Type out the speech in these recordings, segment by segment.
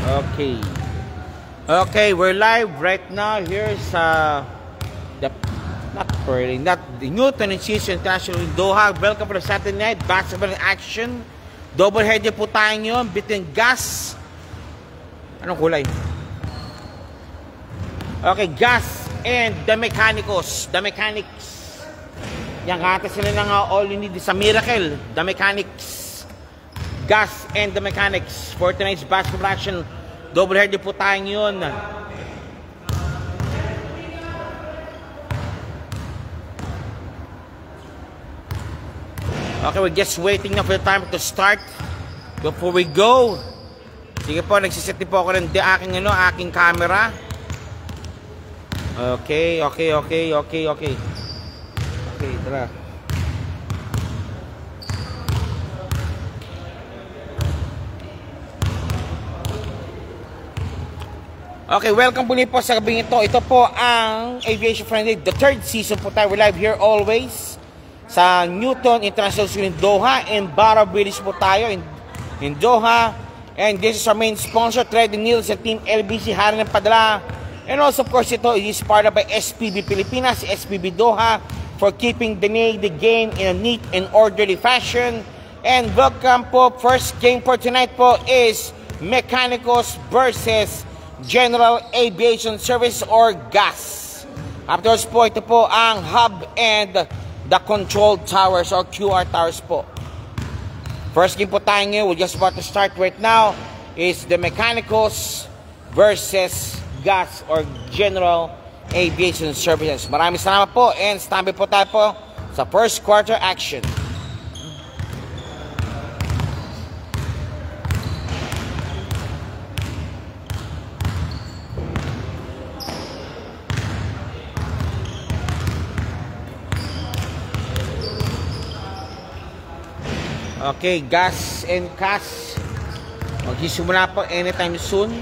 Okay. Okay, we're live right now here sa the Newton and Caesars International in Doha. Welcome for the Saturday night basketball action. Double header po tayo ngayon between Gas. Anong kulay? Okay, Gas and the Mechanicos. The Mechanics. Yan, kata sila ng all you need is a miracle. The Mechanics. Gas and the Mechanics. For tonight's basketball action. Double header po tayo ngayon. Okay, we're just waiting now for the time to start. Before we go, sige po, nagsiset po ako ng aking camera. Okay. Okay, tara. Okay, welcome po po sa gabing ito. Ito po ang Aviation Friendly, the third season po tayo. We're live here always sa Newton International School in Doha, and Barra British po tayo in Doha. And this is our main sponsor, Trade Neils and Team LBC, hari ng padala. And also of course ito is part of by SPB Pilipinas, SPB Doha, for keeping the game in a neat and orderly fashion. And welcome po, first game for tonight po is Mechanicos versus General Aviation Service or GAS. Afterwards po, ito po ang hub and the control towers or QR towers po. First game po tayo ngayon, we're just about to start right now, is the Mechanicos versus GAS or General Aviation Services. Maraming salamat po and standby po tayo po sa first quarter action. Okay, Gas and CAS magsisimula po anytime soon.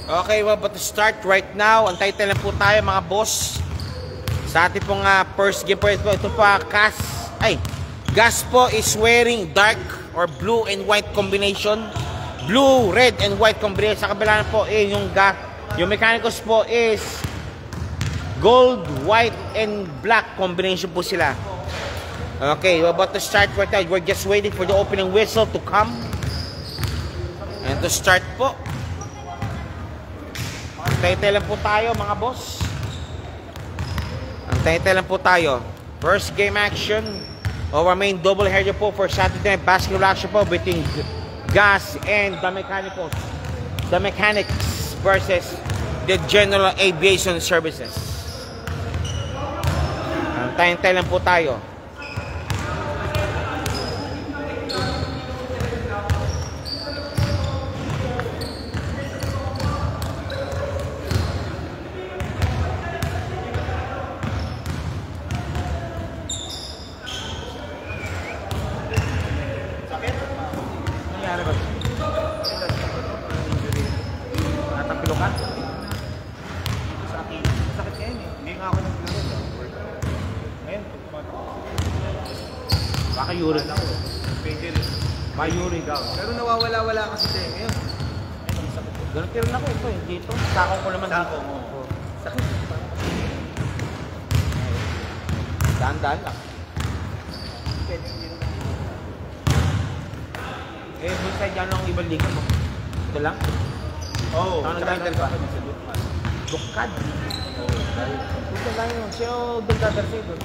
Okay, we're about to start right now. Ang title na po tayo mga boss sa ating pong first game po. Ito pa Gas po is wearing dark or blue and white combination. Blue, red and white combination. Sa kabila na po yung Mechanicos po is gold, white and black combination po sila. Okay, we're about to start right now. We're just waiting for the opening whistle to come and to start po. Antay-antay lang po tayo mga boss. Antay-antay lang po tayo. First game action our main double header po for Saturday night basketball action po between Gas and the Mechanicals. The Mechanics versus the General Aviation Services. Tayo-tayo lang po tayo. Baka urine ako. May urine daw. Pero nawawala-wala kasi tayo ngayon. Ganun tirin ako ito eh. Dito. Sakong ko naman dito. Sakit. Daan-daan lang. Eh, bullseye dyan lang ang ibang liga mo. Ito lang? Oo. Saan nagdadal ba? Bukad. Ito lang yun. Siya o dagdadarsi doon.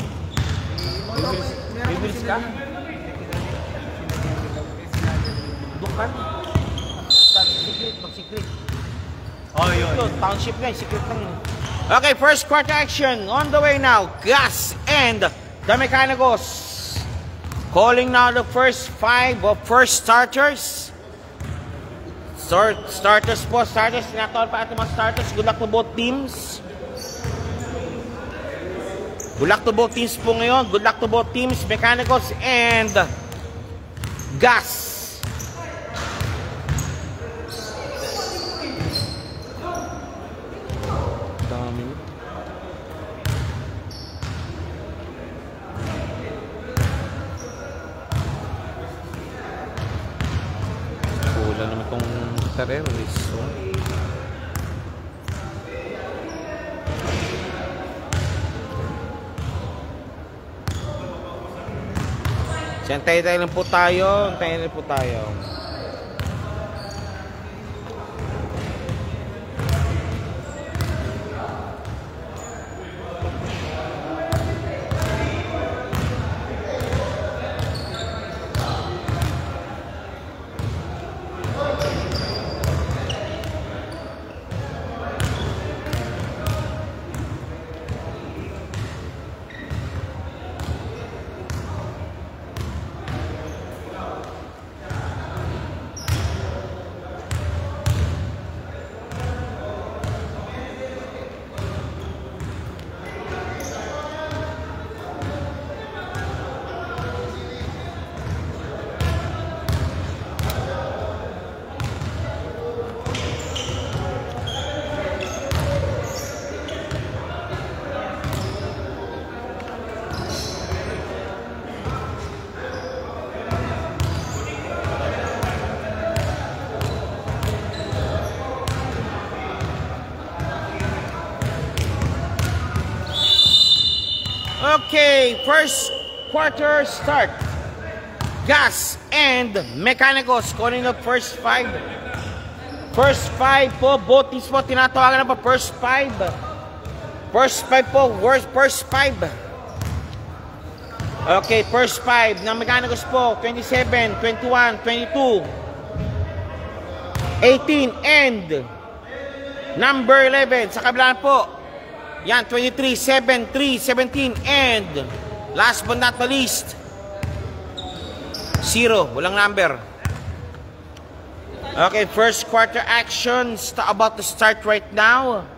Bibilis ka? Dukan? Secret, mag-secret. Oh, yun. Ito, township na, secret lang. Okay, first quarter action on the way now. Gas and the Mechanicals. Calling now the first 5 of first starters. Starters po, starters. Tinatawag pa ating mga starters. Good luck to both teams. Good luck to both teams po ngayon. Good luck to both teams, Mechanicals and Gas. Dami. Wala naman itong terrorist. Antayin lang po tayo. Antayin lang po tayo. Okay, first quarter start. Gas and Mechanicals calling the first 5. First 5 po, both teams po tinatawagan na po first 5. First 5 po, first 5. Okay, first 5 ng Mechanicals po, 27, 21, 22, 18, and number 11 sa kabila po. Yan, 23, 7, 3, 17, and last but not the least, 0, walang number. Okay, first quarter action about to start right now.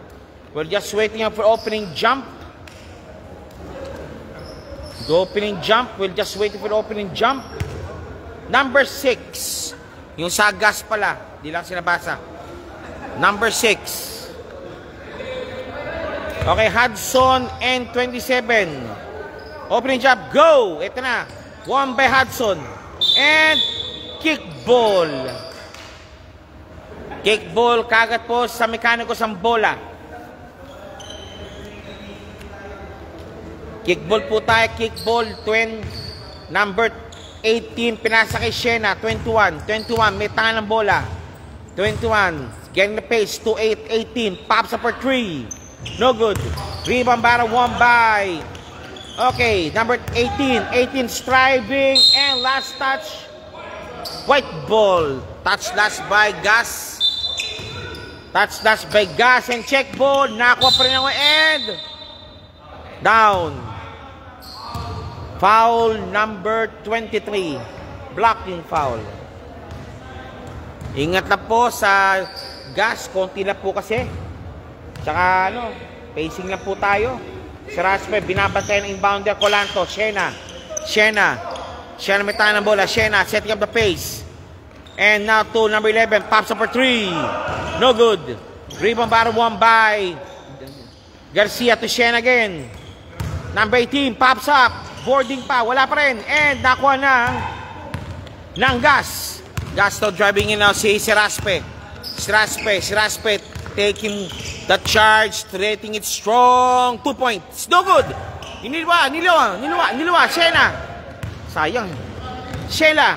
We're just waiting for opening jump. The opening jump, we're just waiting for the opening jump. Number 6, yung sa gas pala, di lang sinabasa. Number 6. Okay, Hudson and 27. Opening jump, go! Ito na. One by Hudson. And kickball. Kickball, kagat po sa Mechanicals ang bola. Kickball po tayo, kickball. Number 18, pinasa kay Shena. 21, may tangan ng bola. 21, getting the pace. 2-8, 18, pops up for 3. No good. Rebound battle, 1 by Okay, number 18. 18 striving and last touch. White ball. Touch last by Gas. Touch last by Gas and check ball. Nakuha pa rin ako and down. Foul number 23. Blocking foul. Ingat na po sa Gas. Konti na po kasi. Tsaka pacing na po tayo. Si Raspe, binabantay ng inbounder. Colanto, Shena may tayo ng bola. Shena, setting up the pace. And now to number 11. Pops up for 3. No good. Rebound battle won by Garcia to Shena again. Number 18, pops up. Boarding pa, wala pa rin. And nakuha ng Gas. Gas to driving in now si Raspe. Si Raspe taking the charge, treating it strong. 2 points. No good. Niliwa. Shena. Sayang. Shela.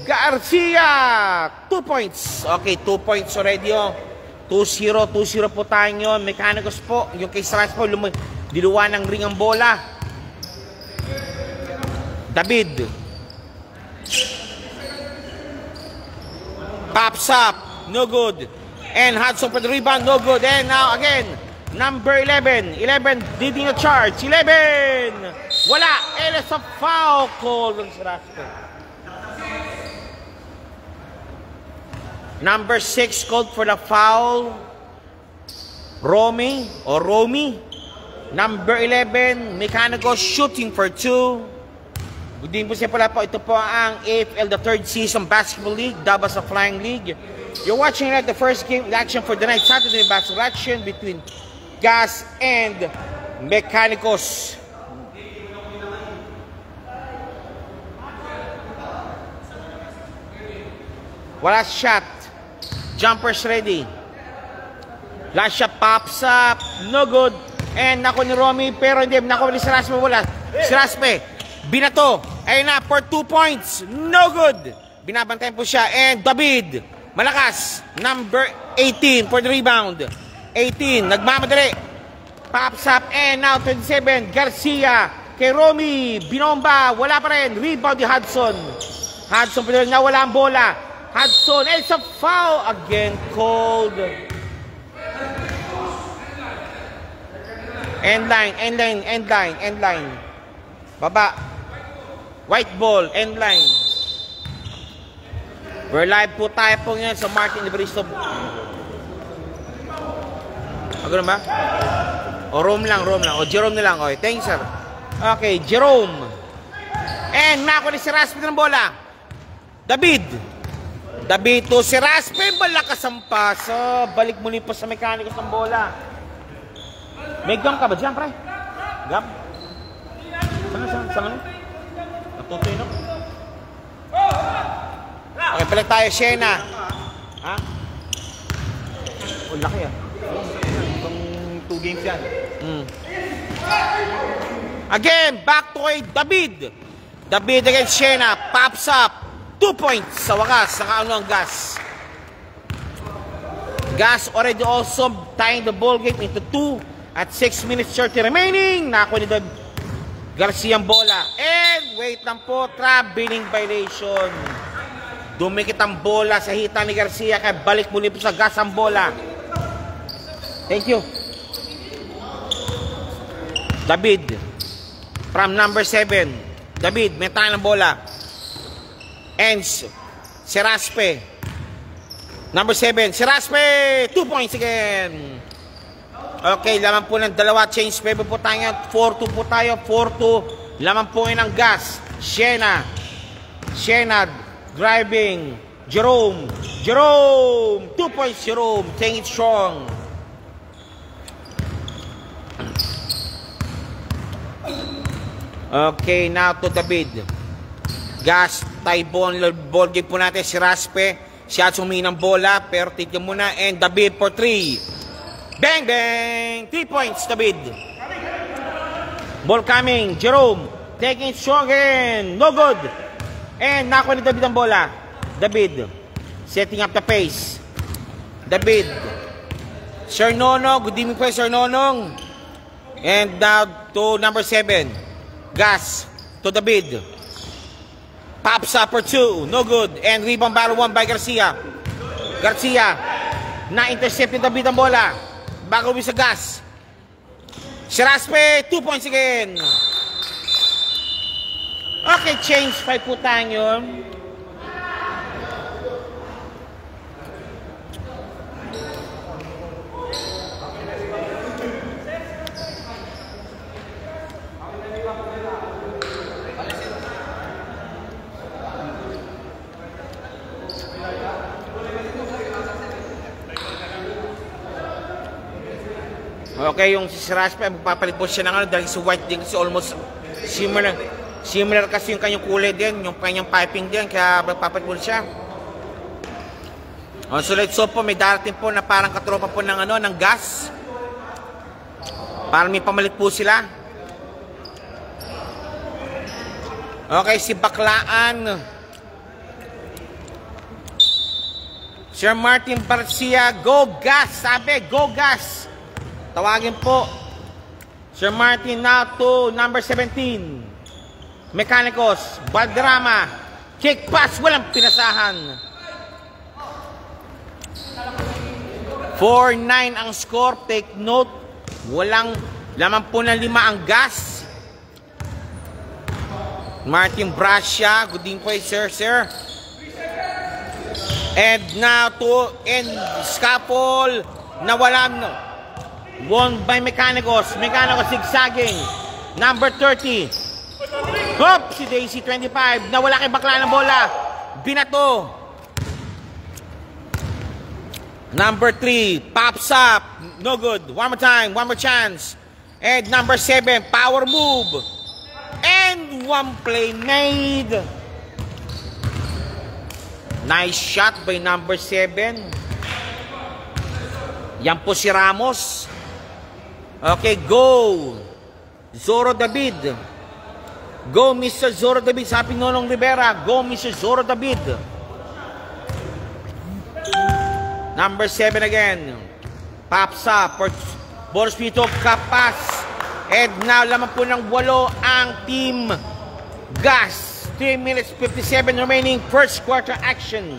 Garcia. 2 points. Okay, 2 points already. 2-0 po tayo yun. Mechanicos po. Yung kay Straspo, diluwa ng ring ang bola. David. Pops up. No good. And Hudson for the rebound. No good. And now again, number 11. 11 leading the charge. 11. Wala. And it's a foul call ng Straspo. Number 6 called for the foul. Romy. Number 11, Mechanicos shooting for 2. Good evening po siya pala po. Ito po ang AFL, the 3rd season basketball league, Dabas of Flying League. You're watching the first game action for the night, Saturday basketball action between Gas and Mechanicos. Wala shot. Jumpers ready. Last shot pops up. No good. And nako ni Romy. Pero hindi. Nako ni Raspe. Wala. Si Raspe. Binato. Ayun na. For 2 points. No good. Binabantayan po siya. And David. Malakas. Number 18 for the rebound. 18. Nagmamadali. Pops up. And now 27. Garcia. Kay Romy. Binomba. Wala pa rin. Rebound ni Hudson. Hudson pa rin. Nawala ang bola. Hudson, it's a foul again called. End line. Baba. White ball, end line. We're live po tayo po ngayon sa Martin Iberisto. Ganun ba? O Rome lang. O Jerome na lang. Okay, thanks sir. Okay, Jerome. And nakuha ni si Raspe ng bola. David to si Raspe, malakas ang pasa. Balik muli po sa Mechanicos ng bola. May gum ka ba dyan, pre? Gum? Saan? Natutoy no? Okay, balik tayo, Shena. Ha? Laki Itong 2 games yan. Again, back to David. David against Shena. Pops up. 2 points sa wakas. Nakaano ang Gas. Gas already also tying the ball game into 2 at 6 minutes 30 remaining. Nakuha ni Garcia ang bola. And wait lang po. Traveling violation. Dumikit ang bola sa hita ni Garcia. Kaya balik muli po sa Gas ang bola. Thank you. David. From number 7. David, may tayo ng bola. And si Raspe. Number 7, si Raspe. 2 points again. Okay, laman po ng dalawa. Change favor po tayo. 4-2 po tayo. 4-2. Laman po yun ng Gas. Shena. Driving. Jerome. 2 points Jerome. Taking it strong. Okay, now to David. Gas, tie ball game po natin. Si Raspe, siya sumi ng bola, pero tignan muna. And David for 3. Bang, bang! 3 points, David. Ball coming. Jerome, taking it strong again. No good. And nakuha ni David ang bola. David, setting up the pace. David. Sir Nonong, good evening po, Sir Nonong. And now, to number 7. Gas to David. Pops up for 2. No good. And rebound battle 1 by Garcia. Garcia. Na-intercept ni David ang bola. Bago sa Gas. Siraspe. 2 points again. Okay, change 5 po tayo yun. Okay, yung si Siraspe, magpapalit po siya ng ano dahil si White din kasi almost similar kasi yung kanyang kulay din, yung kanyang piping din, kaya magpapalit po siya. So let's hope po may darating po na parang katropa po ng ano, ng Gas. Para may pamalit po sila. Okay, si Baklaan. Sir Martin Garcia, go Gas, sabi, go Gas. Tawagin po. Sir Martin now to number 17. Mecanicos. Valderrama. Kick pass. Walang pinasahan. 4-9 ang score. Take note. Walang laman po ng 5 ang Gas. Martin Brascia. Good din po sir. And now to Scapol. Nawalan. Won by Mecanicos. Mecanicos zigzagging. Number 30. Hop! Si Daisy 25. Nawala kay Bakla ng bola. Binato. Number 3. Pops up. No good. One more time. One more chance. And number 7. Power move. And one play made. Nice shot by number 7. Yan po si Ramos. Okay, go. Zoro David. Go, Mr. Zoro David. Sabi Nonong Rivera. Go, Mr. Zoro David. Number 7 again. Pops up. Boris Pito, Kapas. And now, laman po ng 8 ang Team Gas. 3 minutes 57 remaining first quarter action.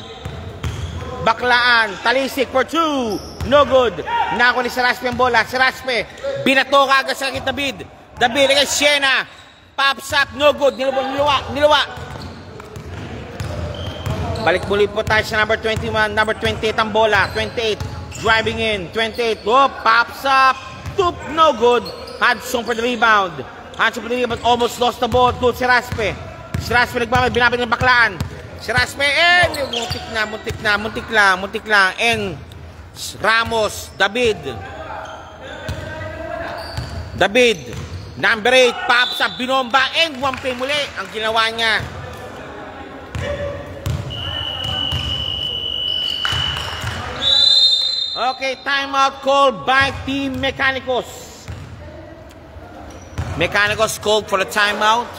Baklaan. Talisik for 2. No good. Nako ni Siraspe ang bola. Siraspe. Binato kagad sa kit David. David against Siena. Pops up. No good. Niluwa. Balik muli po tayo sa number 21. Number 28 ang bola. 28. Driving in. 28. Oh, pops up. Toop. No good. Hudson for the rebound. Hudson for the rebound. Almost lost the ball to Siraspe. Siraspe nagmamay. Binabit ng Baklaan. Siraspe. And muntik lang. And Ramos, David, number 8, pops up, binomba, and one play muli ang ginawa niya. Okay, timeout called by Team Mecanicos. Mecanicos called for the timeout.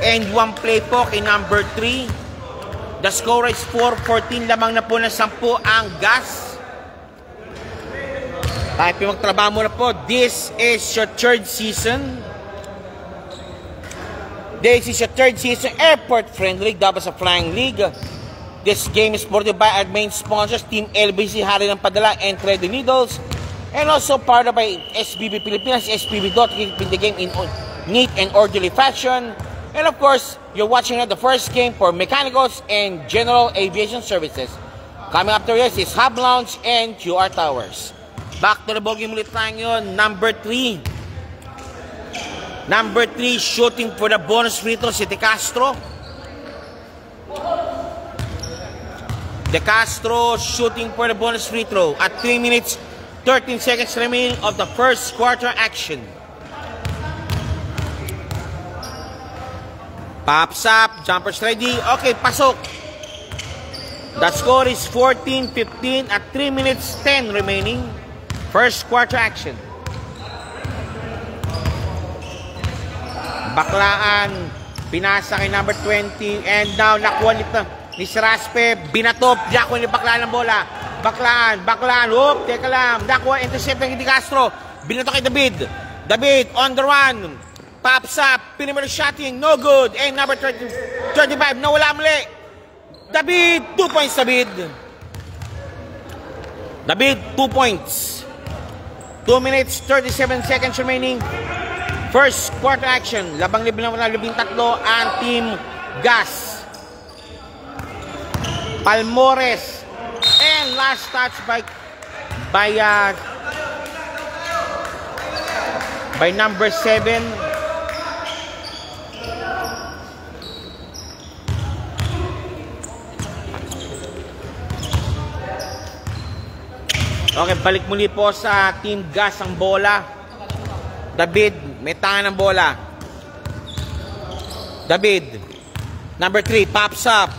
And one play po kay number 3. The score is 4-14 lamang na po na 10 ang Gas. Tayo po magtrabaho muna po. This is your 3rd season. Airport Friendly League, dapat sa Flying League. This game is supported by our main sponsors, Team LBC, Hari ng Padala, and Trade Needles. And also part of by SBB Pilipinas, SBB. Keeping the game in neat and orderly fashion. And of course, you're watching the first game for Mecanicos and General Aviation Services. Coming up to this is Hub Lounge and QR Towers. Back to the ball game ulit tayo yun. Number 3. Number 3 shooting for the bonus free throw si De Castro. De Castro shooting for the bonus free throw at 3 minutes 13 seconds remaining of the first quarter action. Pops up, jumpers ready. Okay, pasok. The score is 14-15 at 3 minutes 10 remaining. First quarter action. Baklaan, pinasa kay number 20. And now, nakuha ni Siraspe. Binatop, nakuha ni Baklaan ang bola. Baklaan. Whoop, teka lang. Nakuha, intercept ng De Castro. Binato kay David. David on the run. Pops up. Perimeter shotting. No good. And number 35. Nawala muli. David. 2 points, David. David, 2 points. 2 minutes, 37 seconds remaining. First quarter action. Labang 13 ang Team Gas. Palmores. And last touch by number 7. Okay, balik muli po sa Team Gas ang bola. David, may tangan ng bola. David, number 3, pops up.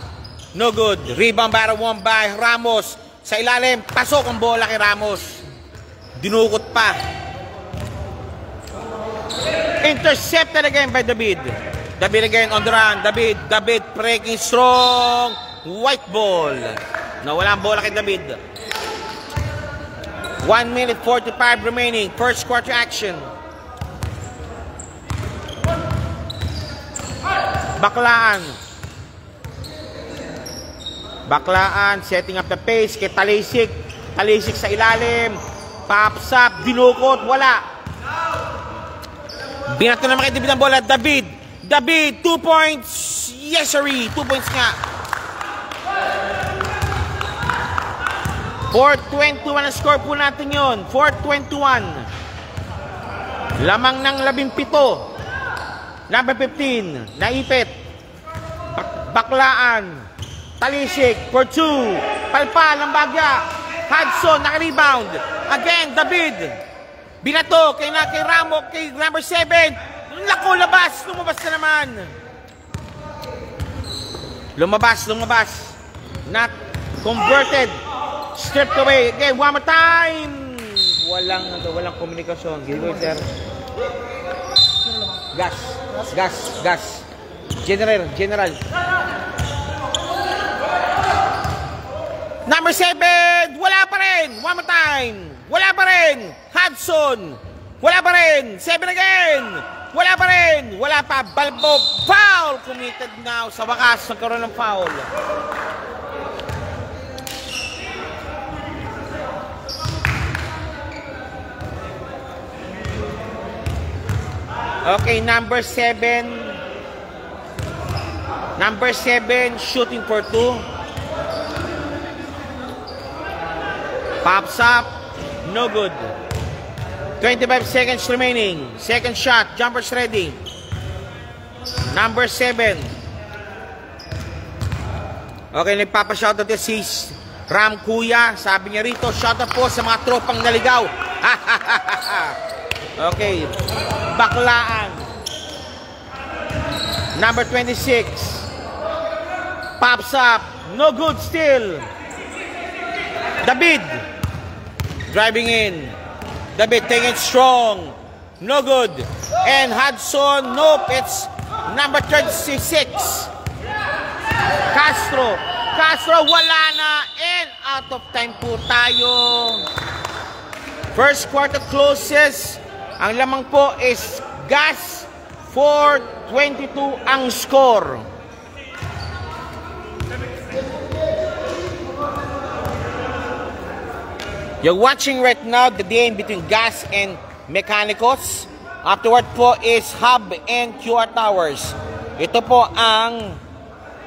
No good. Rebound by Ramos. Sa ilalim, pasok ang bola kay Ramos. Dinukot pa. Intercepted again by David. David again on the run. David breaking strong. White ball. Nawala ang bola kay David. 1 minute 45 remaining. First quarter action. Baklaan setting up the pace kay Talisik. Talisik sa ilalim. Pops up. Dinukot. Wala. Binato naman kay David ang bola. David 2 points. Yes, sirree. 2 points nga. 4:21 ang score po natin yun. 4:21. Lamang ng 17. Number 15. Naipit. Baklaan. Talisik for 2. Palpal ang bagya. Hudson naka-rebound. Again, David. Binato kay Ramo, kay number 7. Lako, labas. Lumabas na naman. Lumabas. Not converted. Stripped away. Again, one more time. Walang komunikasyon. Give it there. Gas. General. Number 7. Wala pa rin. One more time. Wala pa rin. Hudson. Wala pa rin. 7 again. Wala pa rin. Wala pa. Balbo. Foul. Committed now. Sa wakas, nagkaroon ng foul. Okay, number 7. Number 7, shooting for 2. Pops up. No good. 25 seconds remaining. Second shot. Jumpers ready. Number 7. Okay, nagpapashoutout si Ram Kuya. Sabi niya rito, shoutout po sa mga tropang naligaw. Okay. Baklaan. Number 26. Pops up. No good still. David. Driving in. David taking it strong. No good. And Hudson. Nope. It's number 36. Castro. Wala na. And out of time po tayo. First quarter closes. Ang lamang po is Gas. 4-22 ang score. You're watching right now the game between Gas and Mechanicos. Afterward po is Hub and QR Towers. Ito po ang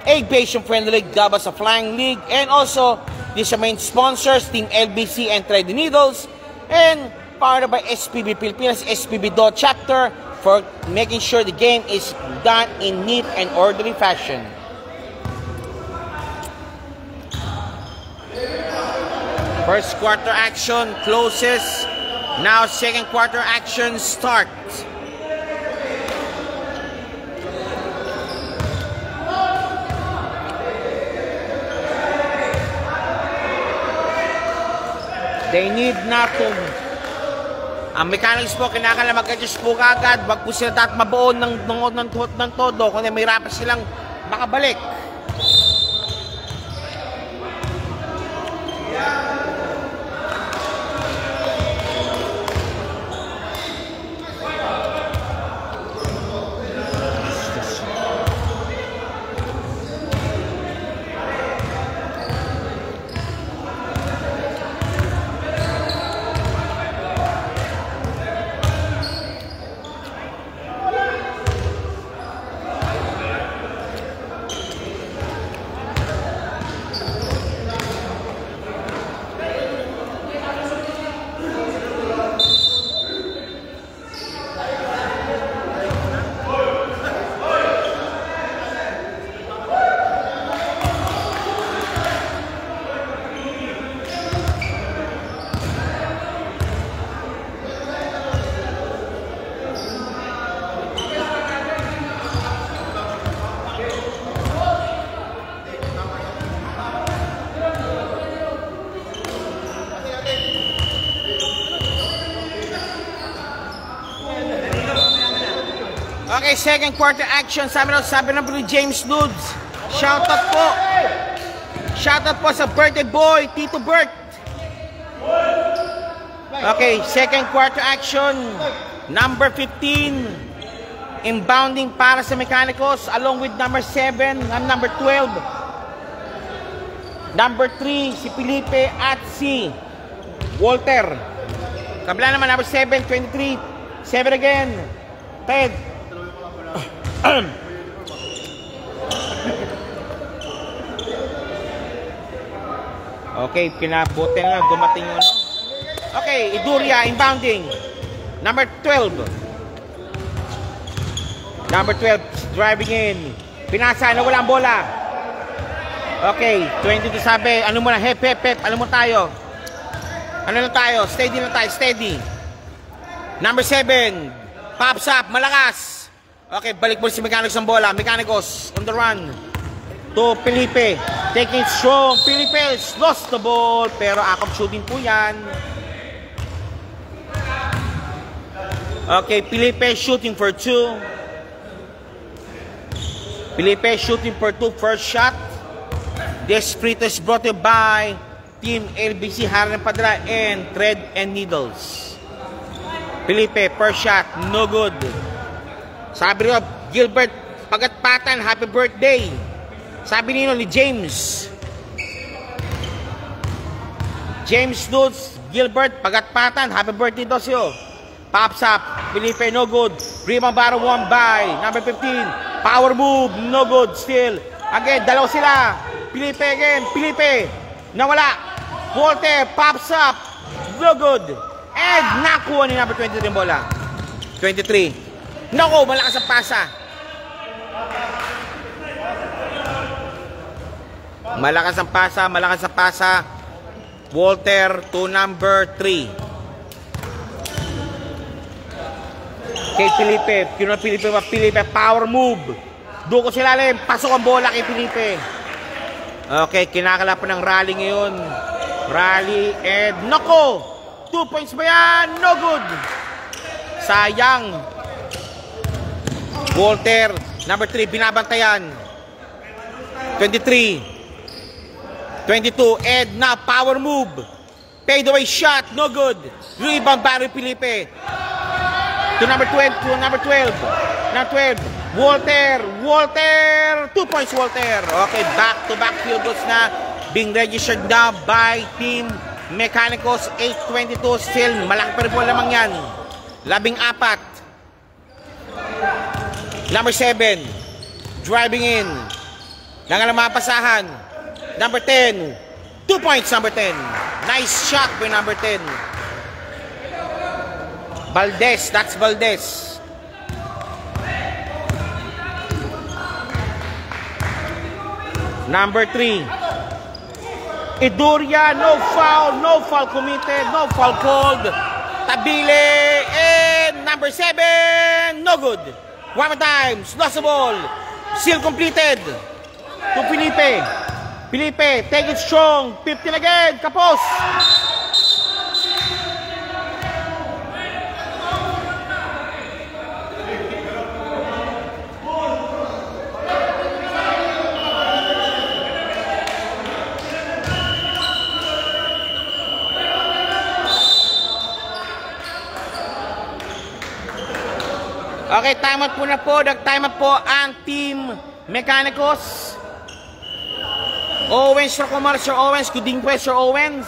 Aviation Friendly League, Gabas sa Flying League. And also, these are main sponsors, Team LBC and Trade Needles. And powered by SPB Pilipinas, SPB Dot Chapter, for making sure the game is done in neat and orderly fashion. First quarter action closes. Now second quarter action starts. They need not to. Ang mechanics po, kinakala mag-adjust po kagad. Wag po sila dapat mabuon ng todo. Kung may hirapan silang makabalik. Okay, second quarter action. Sabi na po ni James Ludes. Shoutout po. Shoutout po sa birthday boy, Tito Bert. Okay, second quarter action. Number 15. Inbounding para sa Mechanicos along with number 7 and number 12. Number 3, si Felipe at si Walter. Kabila naman, number 7, 23. 7 again. 10. Okay, kinabuti na lang. Dumating yun. Okay, Iduria, inbounding. Number 12. Number 12, driving in. Pinasa na walang bola. Okay, 22 sabi. Ano muna, hep. Alam mo tayo. Ano lang tayo? Steady lang tayo, steady. Number 7, pops up, malakas. Okay, balik mo si Mechanicos ng bola. Mechanicos on the run. To Felipe. Taking it strong. Felipe lost the ball. Pero akap shooting po yan. Okay, Felipe shooting for 2. Felipe shooting for 2. First shot. This free throw is brought to you by Team LBC Harlem Padra and Thread and Needles. Felipe, first shot, no good. Sabi rin, Gilbert Pagatpatan, happy birthday. Sabi nino ni James. James Lutz, Gilbert Pagatpatan, happy birthday daw siyo. Pops up, Felipe, no good. Rebound battle won by number 15. Power move, no good still. Again, dalawa sila. Felipe again, Felipe, nawala. Walter, pops up, no good. And nakuha ni number 23 yung bola. 23. Naku, malakas ang pasa. Malakas ang pasa. Walter to number 3. Kay Felipe. Kinuha Felipe, power move. Doon ko silalim. Pasok ang bola kay Felipe. Okay, kinakalapan ng rally ngayon. Rally and nako! 2 points ba yan? No good! Sayang. Walter, number 3, binabantayan. 23. 22, and now power move. Fade away shot, no good. Rebound Barry Felipe. To number 12, Number 12. Walter, 2 points Walter. Okay, back-to-back field goals na being registered now by Team Mechanicos. 8-22 still, malaki pa rin po lamang yan. 14. Number 7, driving in. Nangalang mapasahan. Number 10, 2 points number 10. Nice shot by number 10. Valdez, that's Valdez. Number 3, Iduria, no foul committed, no foul called. Tabile, and number 7, no good. One more time, lost the ball. Still completed to Felipe. Felipe, take it strong. 15 again, Kapos. Okay, time out po na po. Nag-time out po ang Team Mechanicos. Owens, Rocomar, Sir Owens, Kudingpe, Sir Owens.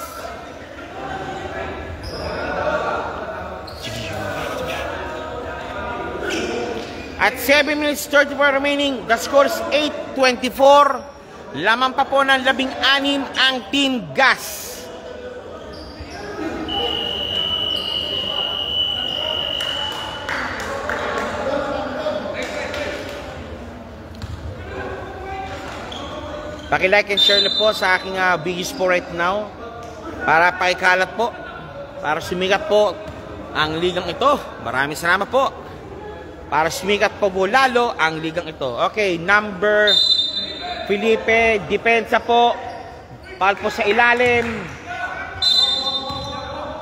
At 7 minutes 34 remaining, the score is 8-24. Lamang pa po ng 16 ang Team Gas. Paki-like and share na po sa aking videos po right now para paikalat po, para sumikat po ang ligang ito. Maraming salamat po. Para sumikat po lalo ang ligang ito. Okay, number Felipe, depensa po. Pal po sa ilalim.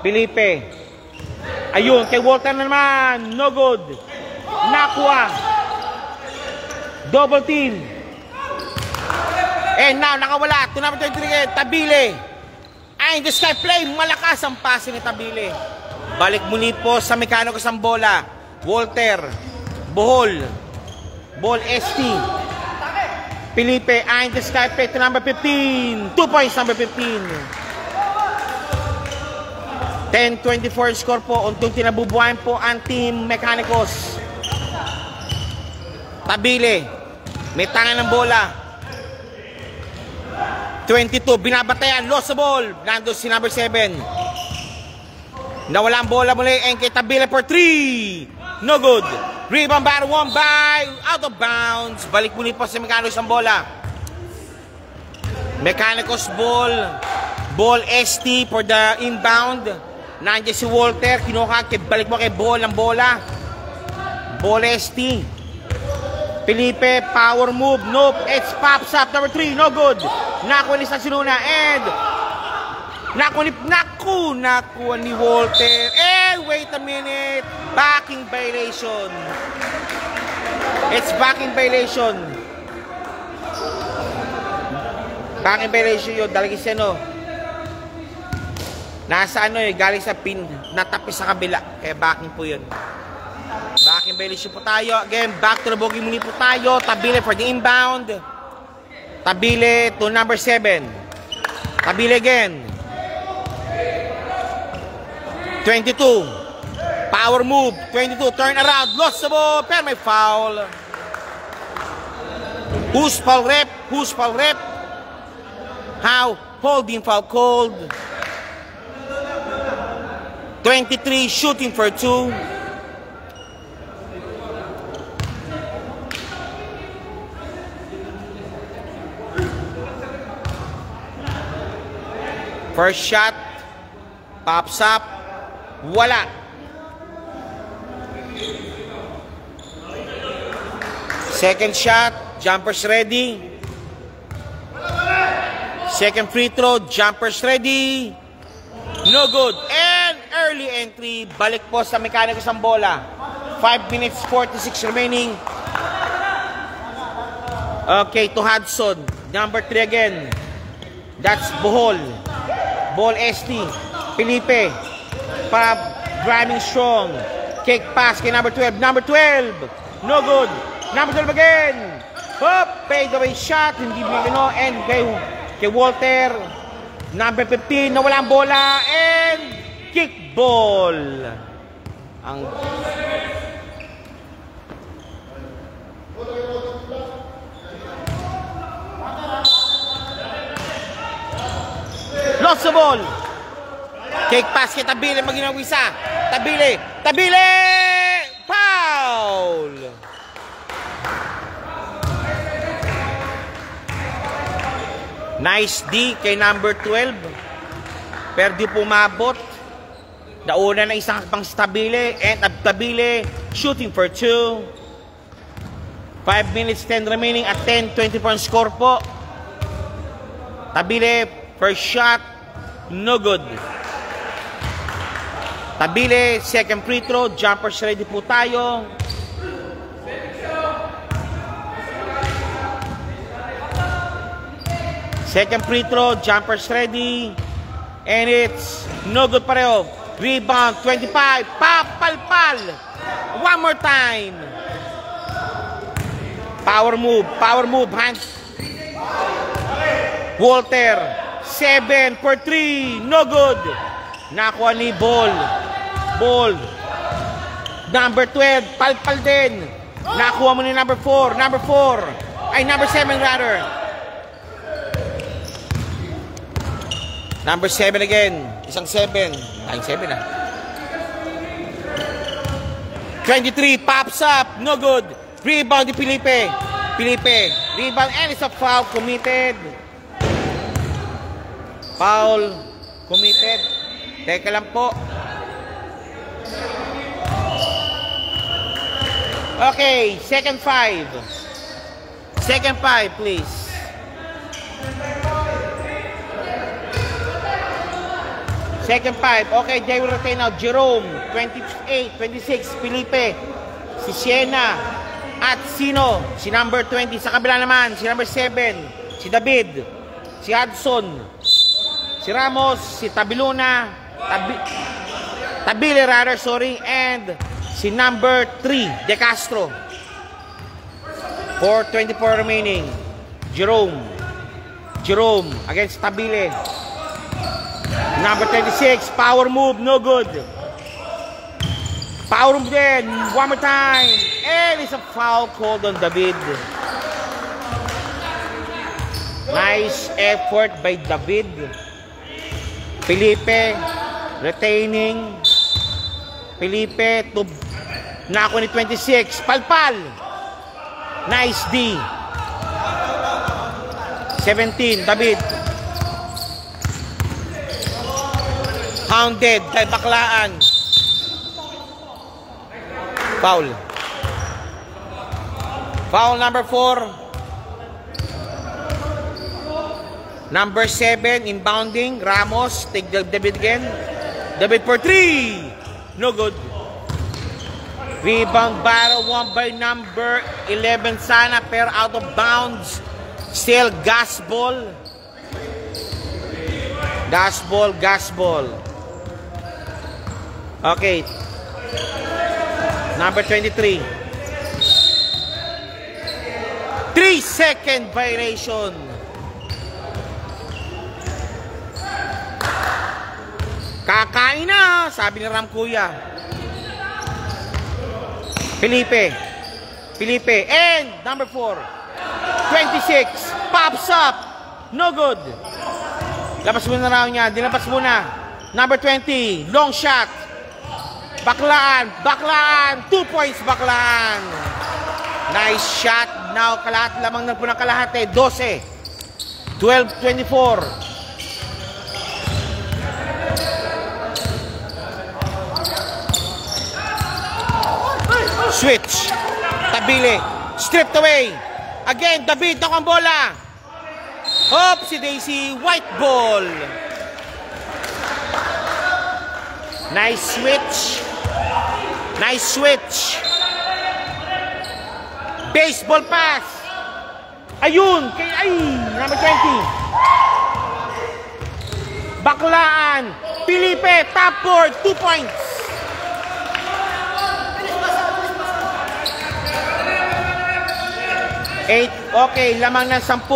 Felipe. Ayun, kay Walter na naman. No good. Nakuha. Double team. And now, nakawala. To number 23 again, Tabile. And the sky play. Malakas ang pase ni Tabile. Balik muli po sa Mechanico Sambola. Walter. Bohol. Ball ST. Felipe. And the sky play to number 15. 2 points, number 15. 10-24 score po. Untong tinabubuhayan po ang team Mechanicos. Tabile. May tangan ng bola. 22. Binabatayan. Lost the ball. Nandun si number 7. Nawala ang bola muli. And kay Tabile for 3. No good. Rebound by 1 by. Out of bounds. Balik muli po sa Mechanicos ang bola. Mechanicos ball. Ball ST for the inbound. Nandiyan si Walter, kinuha, balik mo kay Ball ang bola. Ball ST. Felipe, power move, nope, it's pops up, number 3, no good. Nakuha ni Sansiluna, and nakuha ni Walter. And wait a minute, backing violation. It's backing violation. Backing violation yun, dalagis yan o. Nasa ano galing sa pin, natapis sa kabila. Kaya backing po yun. Backing violation po tayo. Again, back to the bogey muli po tayo. Tabile for the inbound. Tabile to number 7. Tabile again. 22. Power move. 22. Turn around. Lost the ball. Pero may foul. Who's foul rep? Who's foul rep? How? Holding foul called. 23 shooting for 2. First shot pops up. Wala. Second shot, jumpers ready. Second free throw, jumpers ready. No good. And early entry. Balik po sa Mechanicos ang bola. 5 minutes 46 remaining. Okay, to Hudson. Number 3 again. That's Bohol. Ball ST. Felipe. Para driving strong. Kick pass kay number 12. Number 12. No good. Number 12 again. Hop. Fade away shot. Hindi bigano. And kay Walter. Number 15, nawala ang bola, and kickball. Ang lost the ball. Kick pass kay Tabile, maginawisa. Tabile, foul. Nice D kay number 12. Pero di pumabot. Nauna na isang pang Tabile. And Tabile shooting for 2. 5 minutes 10 remaining at 10-24 score po. Tabile first shot. No good. Tabile second free throw. Jumpers ready po tayo. Second free throw, jumpers ready. And it's no good pareho. Rebound, 25. Papalpal. One more time. Power move, hands. Walter, 7 for 3. No good. Nakuha ni Ball. Number 12, palpal din. Nakuha mo ni number 4. Number 7 rather. Number 7 again. Isang 7. Ay, 7 ah. 23. Pops up. No good. Rebound ni Felipe. Rebound and it's a foul committed. Teka lang po. Okay. Second 5. Second 5, please. Second 5. Okay, they will retain now. Jerome, 28, 26. Felipe. Si Siena. At sino? Si number 20. Sa kabila naman, si number 7, si David, si Hudson, si Ramos, si Tabiluna, Tabile rather, sorry, and si number 3, De Castro. 4:24 remaining. Jerome against Tabile. Number 26, power move, no good. Power move din, one more time. And it's a foul called on David. Nice effort by David. Felipe, retaining. Felipe, to nako ni 26. Palpal. Nice D. 17, David. Hounded kay Baklaan. Foul. Foul number 4. Number 7, inbounding. Ramos, take David again. David for 3. No good. Rebound battle won by number 11 sana, pero out of bounds. Still gas ball. Gas ball. Okay. Number 23. 3-second violation. Kakain na, sabi ni Ram Kuya. Felipe, and number 4, 26, pops up, no good. Labas muna na raw niya, dinabas muna. Number 20, long shot. Baklaan, 2 points Baklaan. Nice shot. Now, kalahat lamang na po ng kalahati, 12, 12-24. Switch. Tabile. Stripped away. Again, David, ako ang bola. Hop, si Daisy. White ball. Nice switch. Baseball pass. Ayun. Number 20. Baklaan. Felipe, top board. 2 points. Okay, lamang ng 10.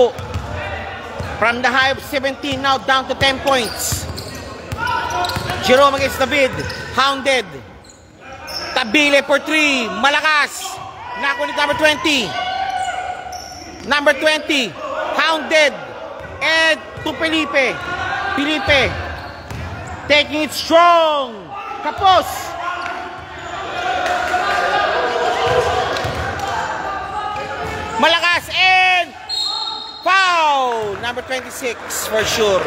From the high of 17, now down to 10 points. Jerome against David. Hounded. Tabile for 3. Malakas. Nakulit number 20. Number 20. Hounded. And to Felipe. Taking it strong. Kapos. Malakas and foul. Number 26 for sure.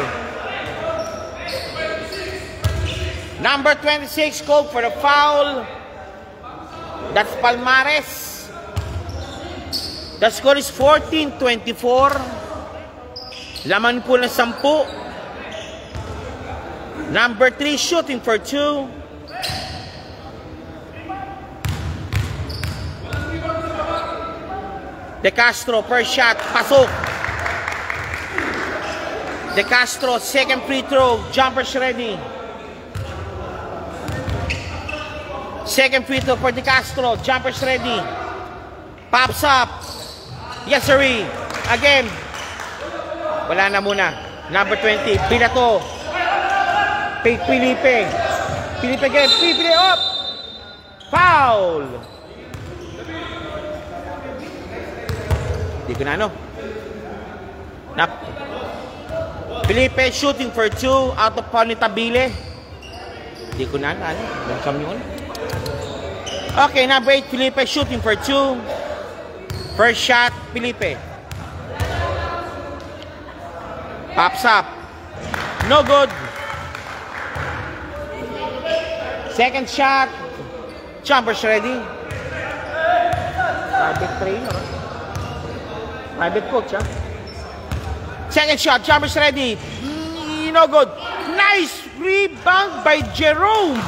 Number 26 called for the foul. That's Palmares. The score is 14-24. Laman po ng 10. Number 3 shooting for 2. De Castro, first shot, pasok. De Castro, second free throw, jumpers ready. Second free throw for De Castro, jumpers ready. Pops up. Yes, sirree. Again. Wala na muna. Number 20, Binato. Felipe again, Felipe up. Foul. Di ko na ano. Felipe shooting for 2 out of foul ni Tabile. Di ko na ano. Yun. Okay, number 8, Felipe shooting for 2. First shot, Felipe. Pops up. No good. Second shot. Jumpers ready. Private trainer. Private coach, ha? Second shot, jumpers ready. No good. Nice rebound by Jerome.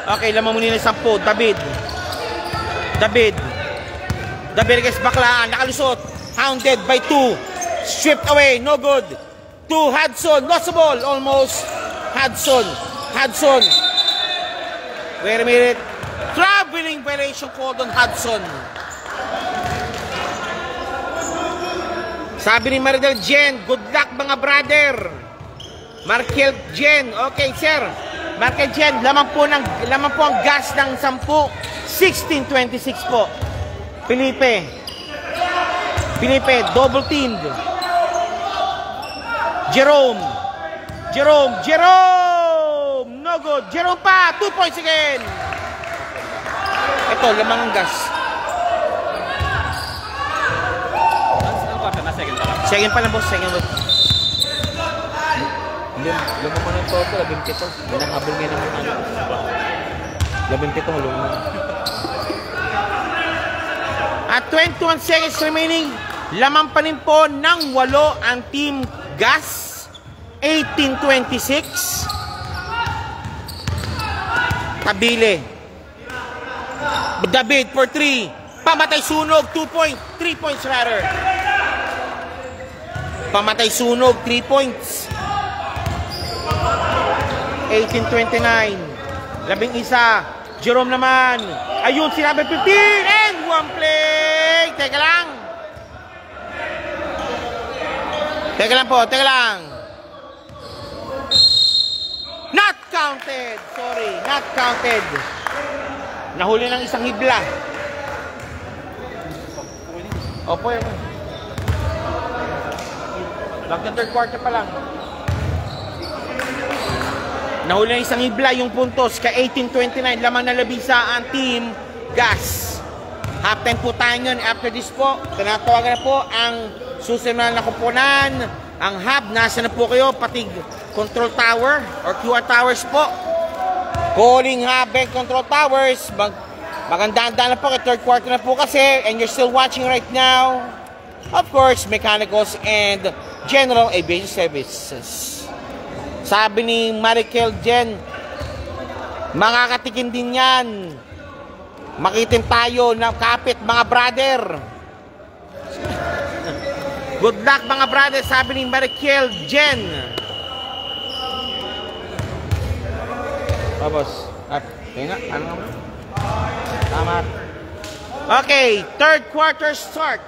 Okay, lamang muna ng 10. David guys, baklaan, nakalusot. Hounded by 2. Stripped away, no good. 2, Hudson, lost the ball, almost. Hudson. Wait a minute. Traveling violation called on Hudson. Sabi ni Maricel Jen, good luck mga brother. Maricel Jen, okay sir. Maricel Jen, laman po ang gas ng 10. 16-26 po. Felipe, double teamed. Jerome, no good. Jerome pa, 2 points again. Ito, lamang ang gas. Second pa lang boss, second. Lumang mo ng toto, 17. Nakahabol ngayon naman. 17 lumang. At 21 seconds remaining, lamang pa rin po ng 8 ang Team Gas. 18-26. Tabile. David for 3. Pamatay sunog, 2 points. 3 points rather. Pamatay sunog, 3 points. 18-29. 11. Jerome naman. Ayun, sinabi 15. And 1 play. Teka lang. Not counted. Sorry, not counted. Nahuli ng isang hibla. Opo yun. Back ng third quarter pa lang. Nahuli ng isang hibla yung puntos ka 18-29. Lamang na labisa ang Team Gas. Halftime po tayo yun. After this po, tinatawagan na po ang susunod na kupunan. Ang hub, nasa na po kayo, pati control tower or QR towers po. Calling hub and control towers. Magandaan na po kay third quarter na po kasi. And you're still watching right now. Of course, mechanicals and general aviation services. Sabi ni Maricel Jen, makakatikin din yan. Makitim tayo ng kapit mga brother. Good luck mga brother, sabi ni Maricel Jen. Tapos, tinga, ano naman? Tama. Okay, third quarter start.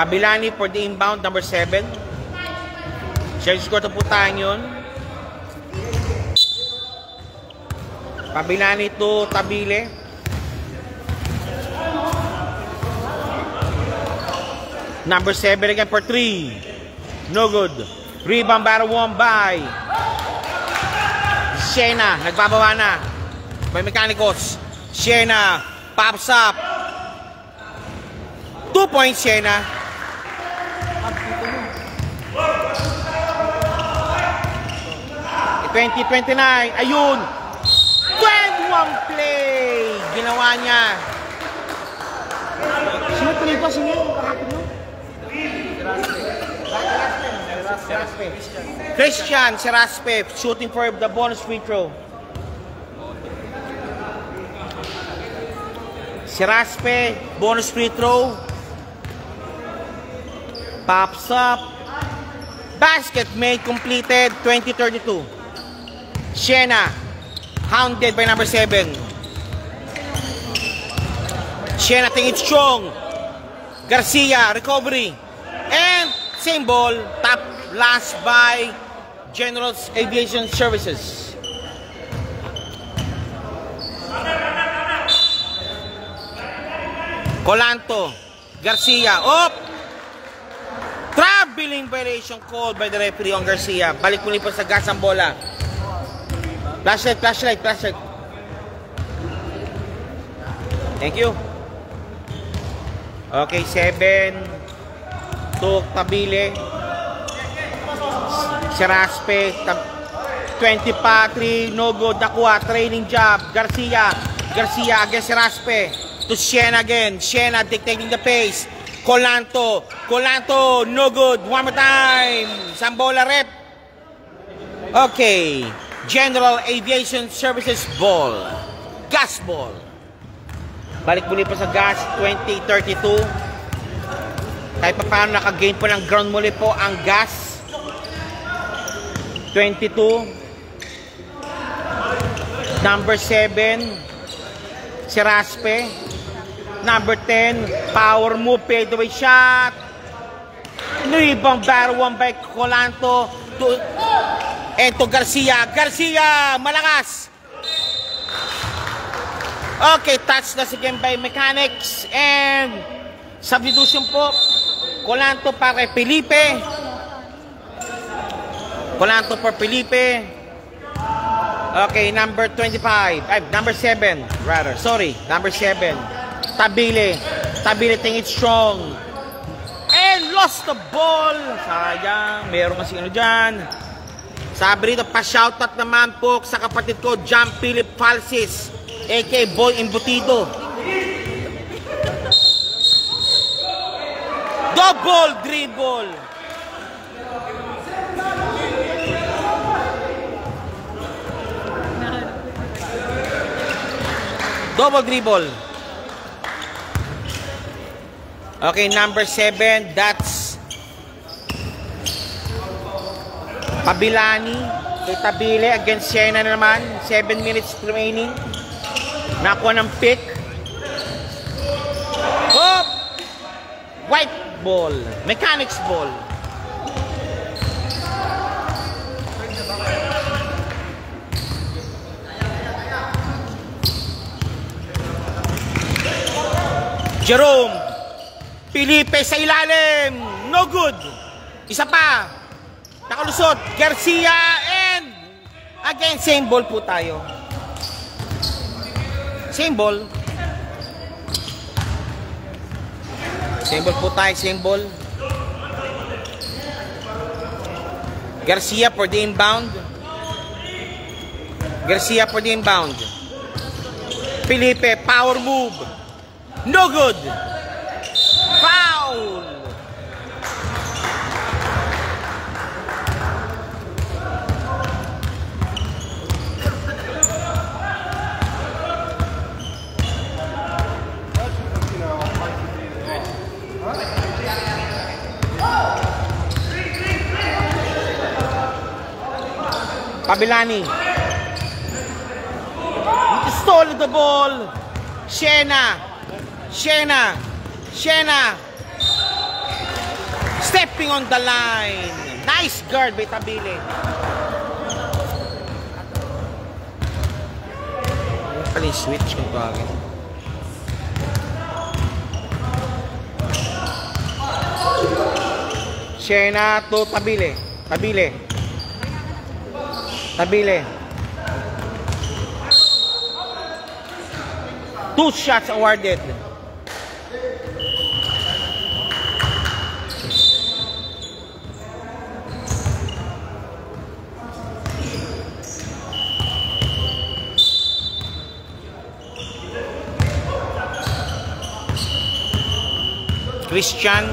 Pabilani for the inbound, number 7. Share score to po tayo yun. Pabilani to Tabile. Number 7 again for 3. No good. Rebound battle won by Shena. Nagbabawa na by Mechanicals. Shena pops up. 2 points Shena. 20-29, ayun! 21 play! Ginawa niya. Sino play pa? Sino yung kahapon mo? Christian Seraspe shooting for the bonus free throw. Seraspe, bonus free throw. Pops up. Basket made, completed, 20-32. Shena, hounded by number 7. Shena tingin strong. Garcia, recovery. And same ball, top last by General Aviation Services. Colanto, Garcia, up. Traveling violation called by the referee on Garcia. Balik muli po sa gas ang bola. Flashlight. Thank you. Okay, 7. Tuk, Tabile. Seraspe. 20 pa, 3, no good, nakuha, trailing jab, Garcia against Raspe, to Siena again, Siena dictating the pace, Colanto, no good, one more time, Sambola rep. Okay, General Aviation Services ball, gas ball. Balik muli po sa gas, 20-32. Kahit pa paano nakagain po ng ground muli po ang gas. 22. Number 7, si Raspe. Number 10, power move, fadeaway shot. Ibang battle one by Colanto. Eto Garcia, malakas. Okay, touch na si Gembay Mechanics. And substitution po. Colanto para kay Felipe. Okay, number 25. Number 7, rather. Sorry, number 7. Tabile think it's strong. And lost the ball. Sayang. Meron kasi ano dyan. Sabi rito, pa-shoutout naman po sa kapatid ko, John Philip Falsis, a.k.a. Boy Embutido. Double dribble. Okay, number 7, that's Pabilani. Tabile against Siena naman. 7 minutes remaining. Nakuha ng pick. Hop! White ball. Mechanics ball. Jerome. Felipe sa ilalim. No good. Isa pa. Nakalusot. Garcia and again, same ball po tayo. Same ball. Same ball po tayo. Same ball. Garcia for the inbound. Felipe, power move. No good. Foul. Pabilani. Stole the ball. Siena. Stepping on the line. Nice guard by Tabile. Ano pala yung switch kung bakit? Siena to Tabile. Two shots awarded. Christian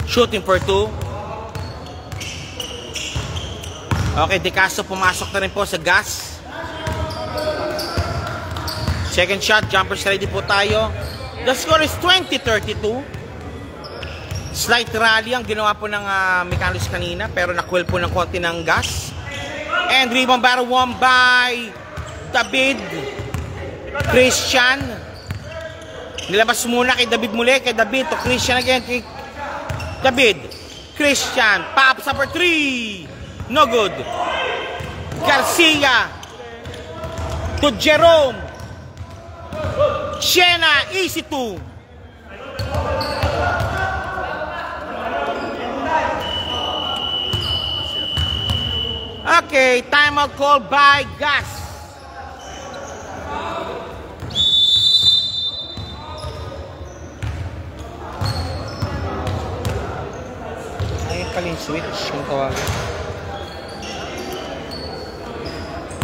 shooting for 2. Okay, De Castro pumasok na rin po sa gas. Second shot, jumpers ready po tayo. The score is 20-32. Slight rally ang ginawa po ng Mecanos kanina, pero nakuha po ng konti ng gas. And rebound battle won by David Christian. Nilabas muna kay David muli, kay David to Christian again, kay David Christian, pops up for 3. No good. Garcia to Jerome. Siena, easy 2. Okay, timeout call by Gas. Ayun pala yung switch kung tawagin.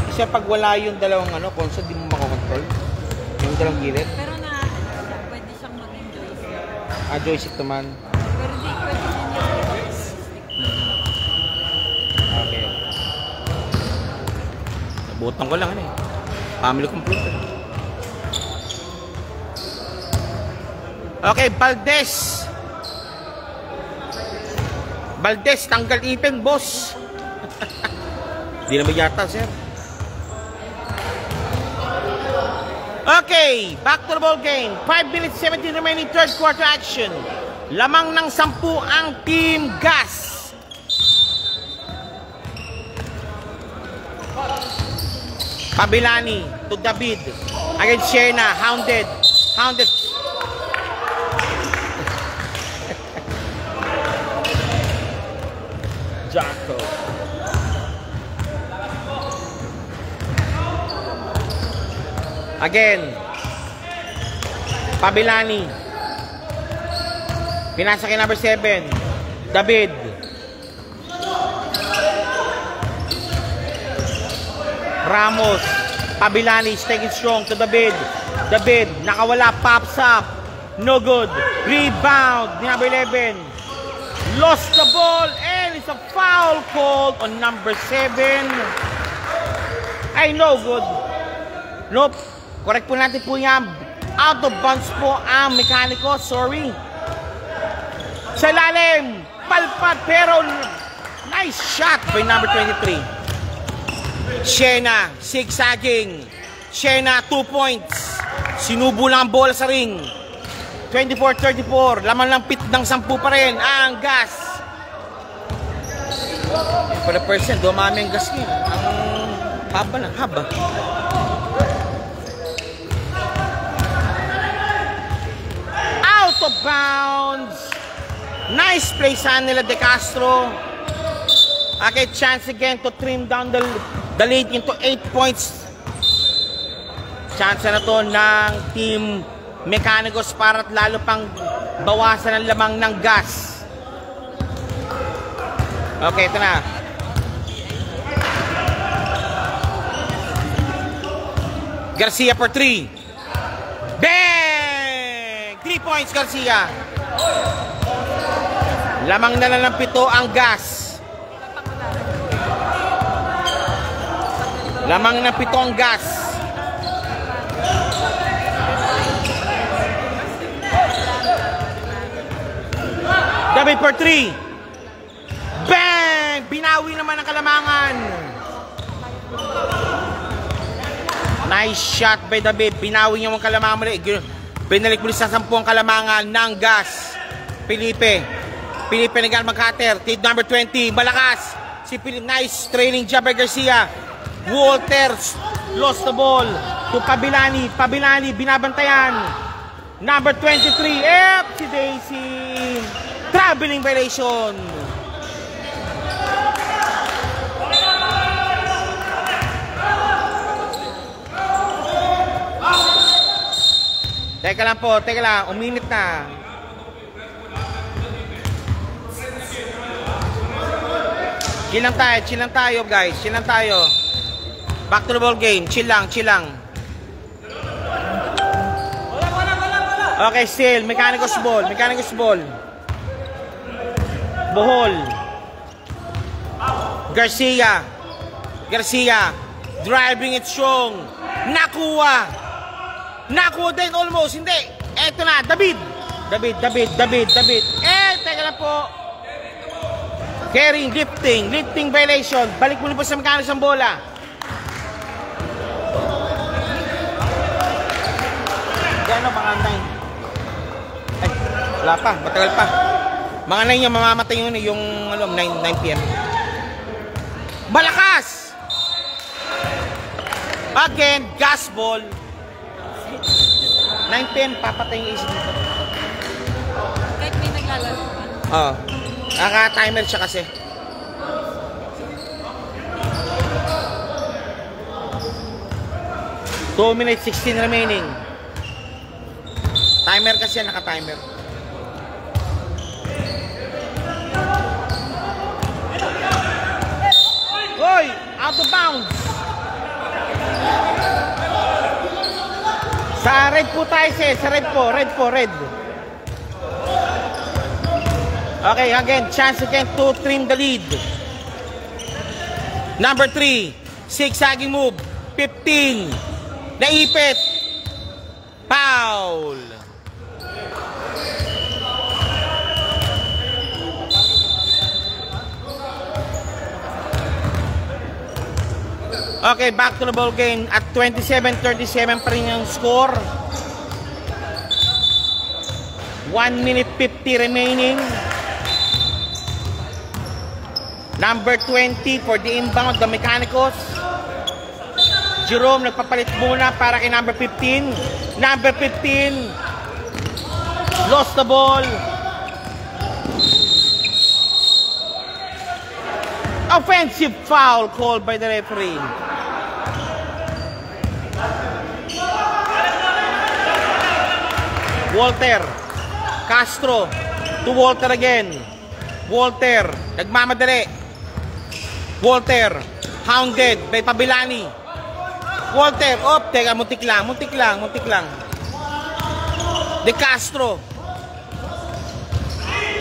Kasi pag wala yung dalawang console, di mo makakontrol. Yung dalawang gilid. Pero pwede siyang maging joystick. Joystick naman. Pero di pwede din yung stick. Okay. Nabutan ko lang family computer. Okay, Valdez, tanggal ipin, boss. Di naman yata, sir. Okay, back to the ball game. 5 minutes 17 remaining third quarter action. Lamang ng 10 ang Team Gas. Pabilani to David. Against Shena, hounded. Jacko. Again. Pabilani. Pinasa kay number 7. David. Ramos. Pabilani is taking strong to David. David, nakawala, pops up. No good. Rebound. Number 11. Lost the ball and it's a foul called on number 7. Ay, no good. Nope. Correct po natin po yan. Out of bounds po ang mekaniko. Sorry. Sa lalim. Palpat pero nice shot by number 23. Shena, zigzagging. Shena, 2 points. Sinubo lang ang bola sa ring. 24-34. Laman lang pit ng 10 pa rin ang Gas. For the person, dumami ang gas niya. Ang haba. Out of bounds. Nice play sa nila De Castro. Okay, chance again to trim down the lead into 8 points. Chance na to ng Team Mechanicos para lalo pang bawasan ang lamang ng Gas. Okay, ito na. Garcia for 3. Bang! 3 points Garcia. Lamang na lang ng 7 ang Gas. Lamang ng 7 ang Gas. David for 3. Bang! Binawi naman ang Kalamangan. Nice shot by David. Binawi niya ang Kalamangan. Binalik muli sa 10 ang Kalamangan ng Gas. Felipe nagal mag-cutter. Team number 20. Malakas. Si Philip. Nice trailing job by Garcia. Walters lost the ball to Pabilani. Binabantayan. Number 23. Si Daisy. Traveling violation. Teka lang. Uminit na. Chill lang tayo guys. Chill lang tayo. Back to the ball game. Chill lang. Okay, still. Mechanicos ball. Bohol. Garcia. Driving it strong. Nakuha din almost. Hindi. Eto na. David. Teka lang po. Carrying, lifting violation. Balik muli po sa Mechanicos ang bola. Gano, mga 9. Ay, wala pa. Matagal pa. Mga 9 yung mamamatay yung 9 PM. Malakas! Again, Gas ball. 9 PM, papatay yung isip dito. Kahit may naglalaro pa. Oo. Naka-timer siya kasi. Two minutes 16 remaining. Timer kasi yan, naka-timer. Oy! Out of bounds. Sa red po tayo, sa red po, red. Okay, again, chance again to trim the lead. Number 3, zigzagging move, 15, naipit, foul. Okay, back to the ball game at 27-37 pa rin yung score. 1 minute 50 remaining. Number 20 for the inbound, the Mechanicos. Jerome nagpapalit muna para kay number 15. Number 15 lost the ball. Offensive foul called by the referee. Walter Castro to Walter again. Walter nagmamadali. Walter hounded by Pabilani. Walter, teka, muntik lang. De Castro.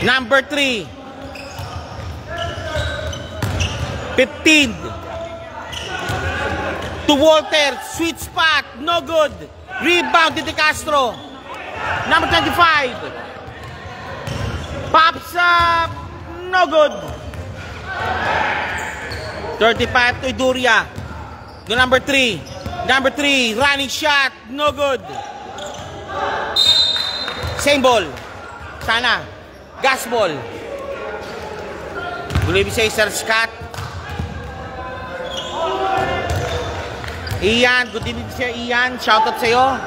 Number 3. 15. To Walter, sweet spot, no good. Rebound to De Castro. Number 25. Pops up, no good. 35 to Iduria. The number 3. Number 3, running shot, no good. Same ball. Sana. Gas ball. Gulibi sa Sir Scott. Ian, good evening sir Ian. Shoutout sa'yo.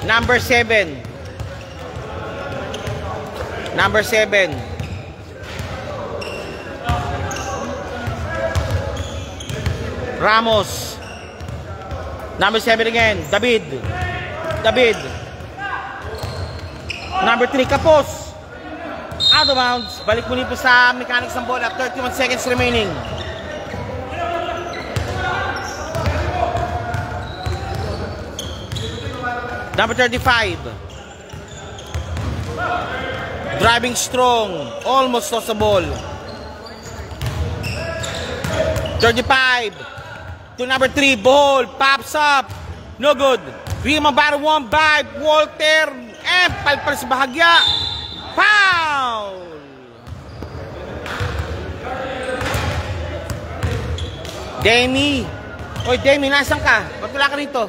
Number 7. Number 7. Ramos. Number 7 again. David. Number 3, Kapos. Out of bounds. Balik muli po sa Mechanics ng bola. 31 seconds remaining. Number 35. Driving strong. Almost lost the ball. 35. To number 3. Ball. Pops up. No good. Rebound by 1 by Walter. Palpal sa bahagya. Foul! Demi. Oy, Demi, nasan ka? Ba't wala ka rito?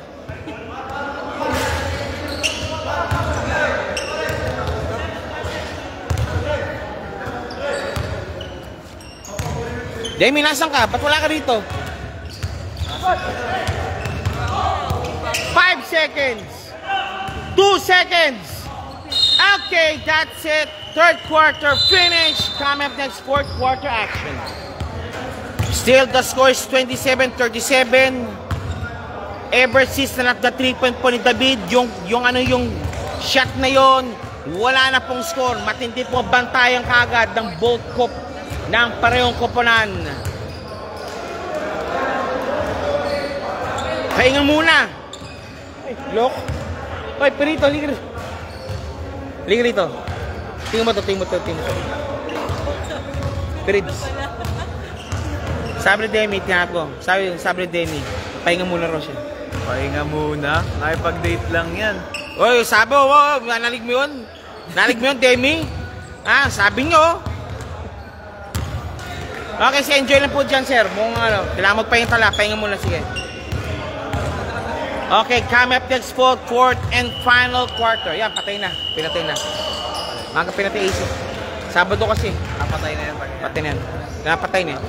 Demi, nasan ka? Ba't wala ka rito? 5 seconds. 2 seconds. Okay, that's it. Third quarter finished. Coming up next, fourth quarter action. Still, the score is 27-37. Ever since na the 3-point po ni David, yung shot na yon, wala na pong score. Matindi po bantayan kagad ng both cup ng parehong koponan. Pahinga muna. Ay, look. Oy, Perito, liga rito. Tingnan mo to. Peribs. Sabi ni Demi, tinanap ko. Sabi ni Demi, pahinga muna raw siya. Pahinga muna? Ay, pag-date lang yan. Oy, sabi mo, nalig mo yun? Nalig mo yun, Demi? Ah, sabi nyo. Okay, so enjoy lang po dyan, sir. Kung kailangan magpahinga tala, pahinga muna, sige. Okay, come up next fourth and final quarter. Yan, patay na. Pinatay na. Mga pinatay isip. Sabado kasi. Patay na yan. Patay na yan. Napatay na yan.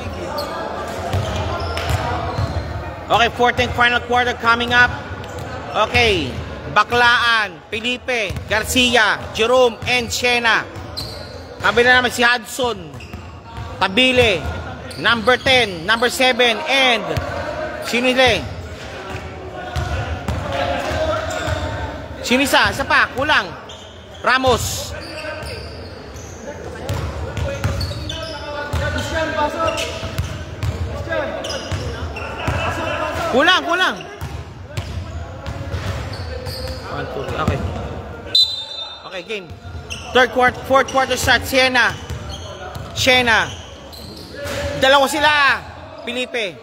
Okay, fourth and final quarter coming up. Okay, Baklaan, Felipe, Garcia, Jerome, and Siena. Kabila naman si Hudson, Tabile, number 10, number 7, and sino nila? Sino isa? Isa pa, kulang. Ramos. Christian, pasok. Christian. Kulang, kulang. 1, 2, okay. Okay, game. Fourth quarter start. Siena. Dalawa sila. Felipe.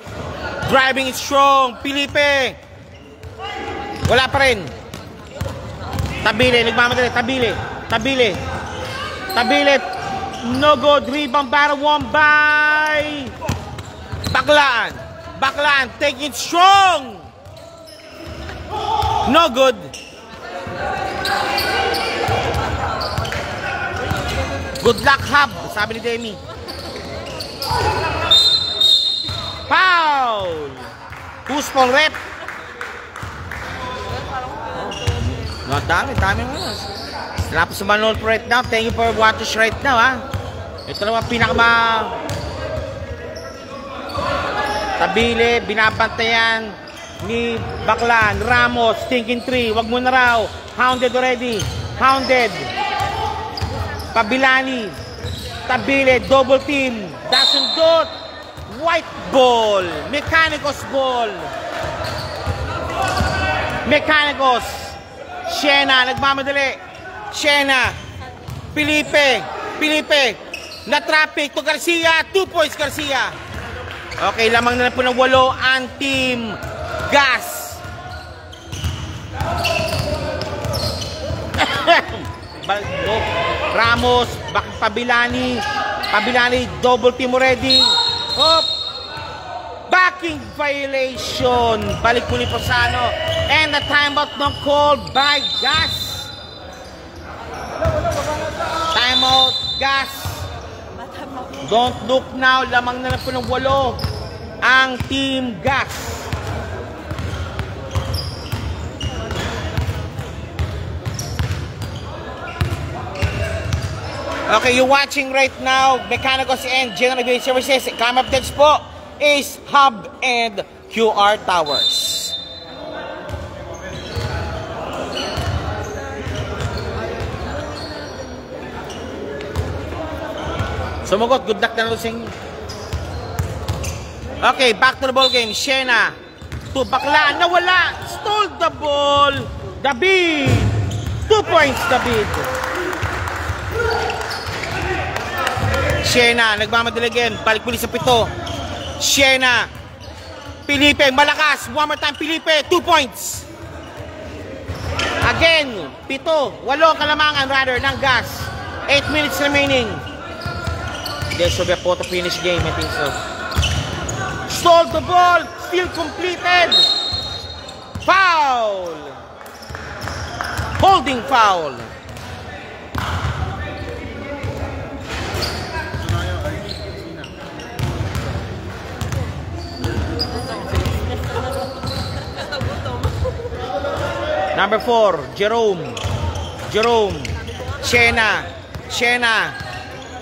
Driving it strong. Felipe. Wala pa rin. Tabile. Nagmamadali. Tabile. No good. Rebound para Wombay. Baklaan. Take it strong. No good. Good luck, Hub. Sabi ni Demi. Foul. Who's for rep? Dami mo. Salamat sa manood for right now. Thank you for watching right now, ha. Ito naman Tabile, binabantayan ni Baklan. Ramos, thinking 3. Wag mo na raw. Hounded already. Pabilani. Tabile, double team. Doesn't do. White ball. Mechanicos ball. Siena, nagmamadali. Felipe. Na-traffic to Garcia. 2 points, Garcia. Okay, lamang na po ng 8 ang team Gas. Ramos, Pabilani, double team already. Backing violation. Balik muli po sa ano. And the timeout not called by Gas. Timeout, Gas. Don't look now. Lamang na po ng 8 ang team Gas. Okay, you're watching right now Mechanicos and General Aviation Services. Come up next po is Hub and QR Towers. Sumugot, good luck na lang sa inyo. Okay, back to the ball game. Siena to Bakla, nawala, stole the ball. David, 2 points, David. Siena, nagmamadali again. Balik muli sa 7. Siena. Felipe, malakas. One more time, Felipe. 2 points. Again, 7. 8 kalamangan rather ng Gas. 8 minutes remaining. This will be a photo finish game, I think so. Stole the ball. Still completed. Foul. Holding foul. Number 4, Jerome. Siena.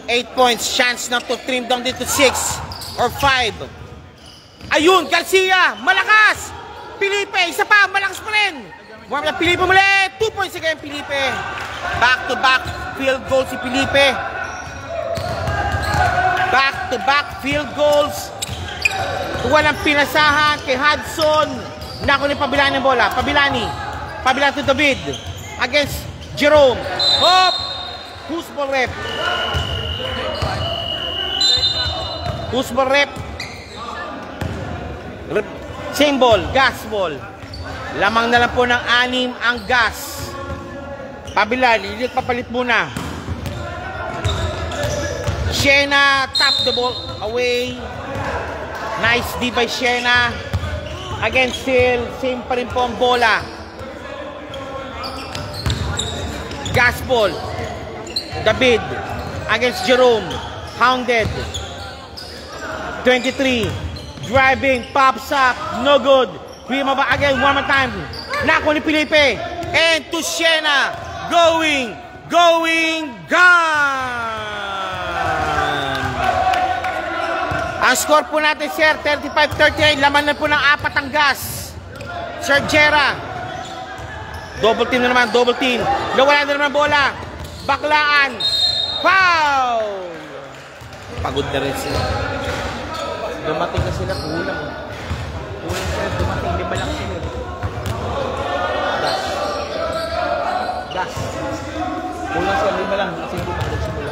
8 points. Chance na to trim down dito 6 or 5. Ayun, Garcia. Malakas. Felipe, isa pa. Malakas pa rin. Felipe muli. 2 points again, Felipe. Back-to-back field goals si Felipe. Back-to-back field goals. Walang pinasahan kay Hudson. Nakunin Pabilani ng bola. Pabilani to David. Against Jerome. Hop! Who's ball rep? Same ball. Gas ball. Lamang na lang po ng 6 ang Gas. Pabilani. Papalit muna. Siena. Tap the ball away. Nice D by Siena. Again, still, same pa rin po ang bola. Gas ball. David. Against Jerome. Hounded. 23. Driving. Pops up. No good. Remember again, one more time. Nako ni Felipe. And to Siena. Going. Gone. Ang score po natin, sir, 35-39. Laman na po ng 4 ang Gas. Sir Jera. Double team na naman, double team. Nawala na naman bola. Baklaan. Foul! Pagod na rin sila. Dumating na sila, kulang. Kulang sila, dumating. gas. Kulang siya, 5 lang. Kasi hindi pa nagsimula.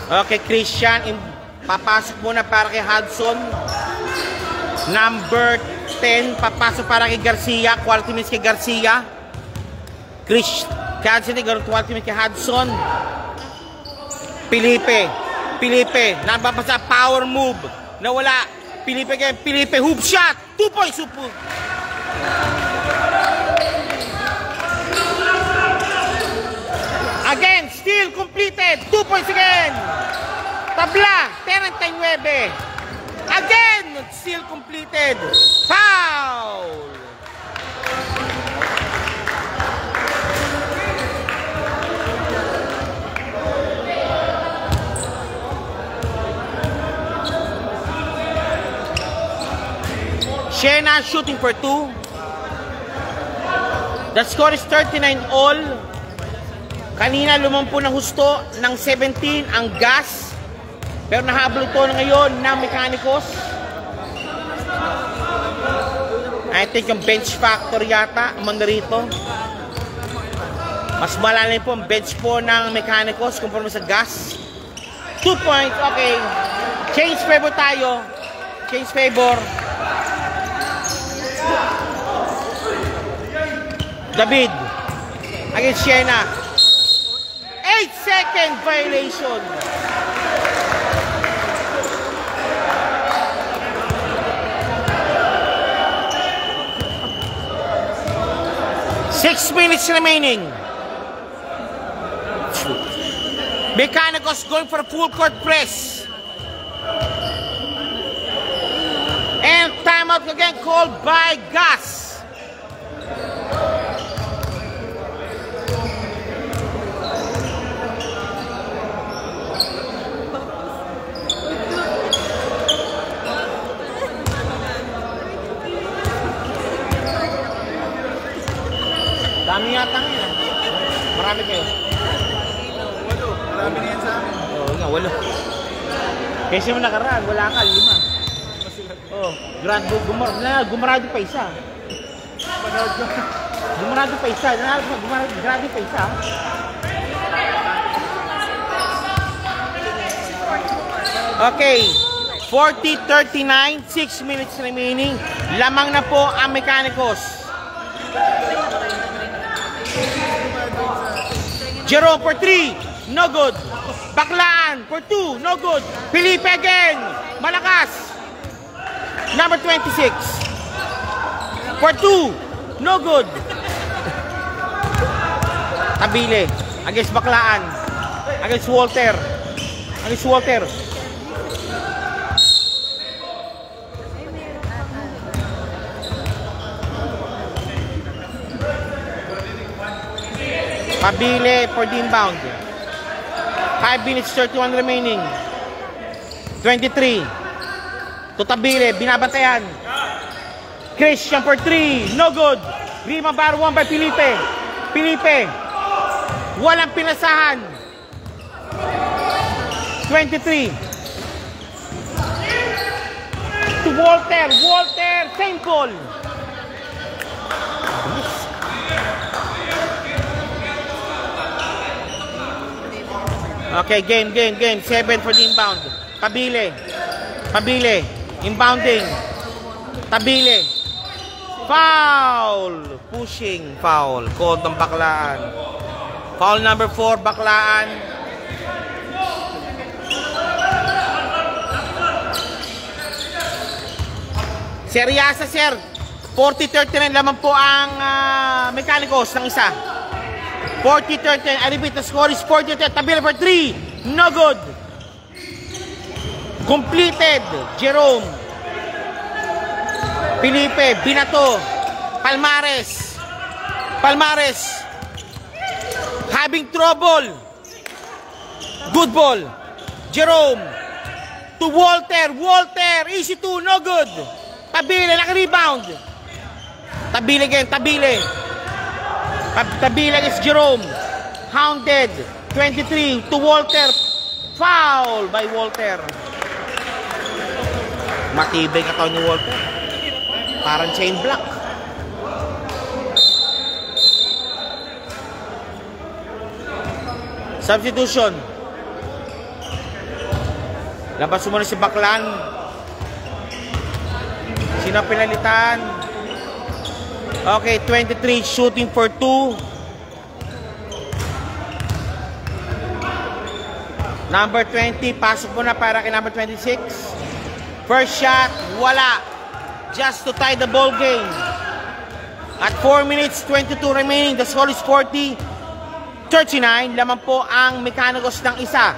Okay, Christian, papasok muna para kay Hudson. Number 10, papasok para kay Garcia. Quality minutes kay Garcia. Hudson, quality minutes kay Hudson. Felipe, nababasa, power move. Nawala. Felipe, hoop shot. 2 points, hoop. Again, still completed. 2 points again. Tabla, 39. Again, still completed. Foul. Shena shooting for 2. The score is 39 all. Kanina lumampo ng husto ng 17 ang Gas. Pero nahabol ito ngayon ng Mechanicos. I think yung bench factor yata ang rito. Mas malalim po ang bench po ng Mechanicos kumpara sa Gas. 2 points, okay. Change favor tayo. Change favor. David against Shena. 8-second violation. Six minutes remaining. Mechanicos going for a full court press. And timeout again called by Gas. Dami yata ngayon. Marami kayo. 8. Marami na yan sa amin. Oo nga, 8. Kasi mo nakaraan, wala ka, 5. Oh, gumarado pa isa. Gumarado pa isa. Gumarado pa isa. Okay. 40-39, 6 minutes remaining. Lamang na po ang Mechanicos. Jerome for 3, no good. Baklaan for 2, no good. Felipe again, malakas. Number 26 for 2, no good. Tabile against Baklaan, against Walter. Pabile for the inbound. 5 minutes 31 remaining. 23 to Tabile, binabantayan. Christian for 3, no good. Rebound bar 1 by Felipe, walang pinasahan. 23 to Walter, same ball. Okay, game. 7 for the inbound. Pabile. Inbounding. Tabile. Foul. Pushing. Foul. Called ng Baklaan. Foul number 4, Baklaan. Seriasa, sir. 40-39 lamang po ang Mechanicos ng isa. 40-39. I repeat, the score is 40-39. Tabile for 3. No good. Completed. Jerome. Felipe. Binato. Palmares. Having trouble. Good ball. Jerome. To Walter. Easy 2. No good. Tabile. Naka-rebound. Tabile again. Tabile against Jerome. Hounded. 23 to Walter. Foul by Walter. Matibay katawan ni Walter. Parang chain block. Substitution. Labas muna si Baklan. Sino pinalitan? Okay, 23 shooting for 2. Number 20, pasok muna para kay number 26. First shot, wala. Just to tie the ball game. At 4 minutes, 22 remaining. The score is 40-39. Laman po ang Mecanicos ng isa.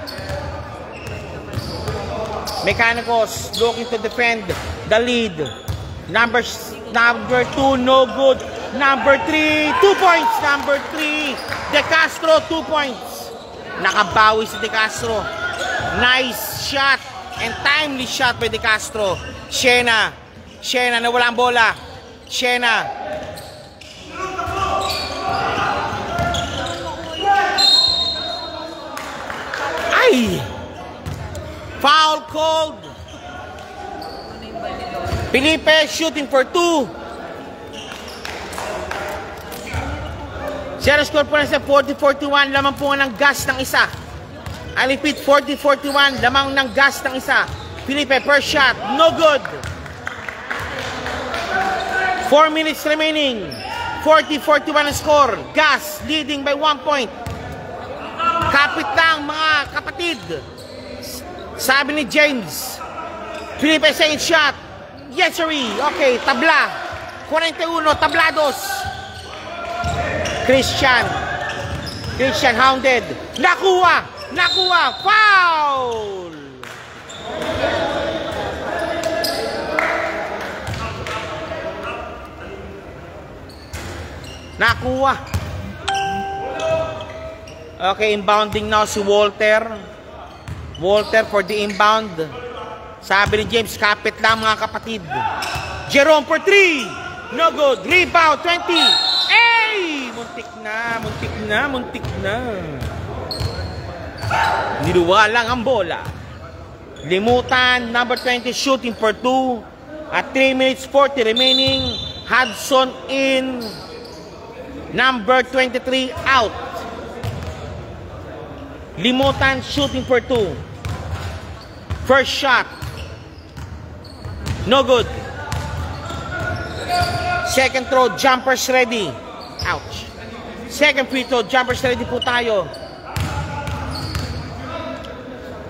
Mecanicos looking to defend the lead. Number 2, no good. Number 3, 2 points. Number 3, De Castro, 2 points. Nakabawi si De Castro. Nice shot and timely shot by De Castro. Shena nawala ang bola. Shena. Ay! Foul called. Felipe shooting for 2. Zero score po na sa 40-41. Lamang po ng gas ng isa. I repeat, 40-41. Lamang ng gas ng isa. Felipe, first shot. No good. 4 minutes remaining. 40-41 ang score. Gas leading by 1 point. Kapit lang mga kapatid. Sabi ni James. Felipe second shot. Yes, sir. Okay, tabla. 41, tablados. Christian hounded. Nakuha. Foul. Nakuha. Okay, inbounding now si Walter. Walter for the inbound. Sabi ni James, kapit lang mga kapatid. Jerome for 3. No good. Rebound, 20. Ay! Muntik na. Niluwa lang ang bola. Limutan, number 20 shooting for 2. At 3 minutes 40 remaining. Hudson in. Number 23 out. Limutan shooting for 2. First shot. No good. Second throw, jumpers ready. Ouch. Second free throw, jumpers ready po tayo.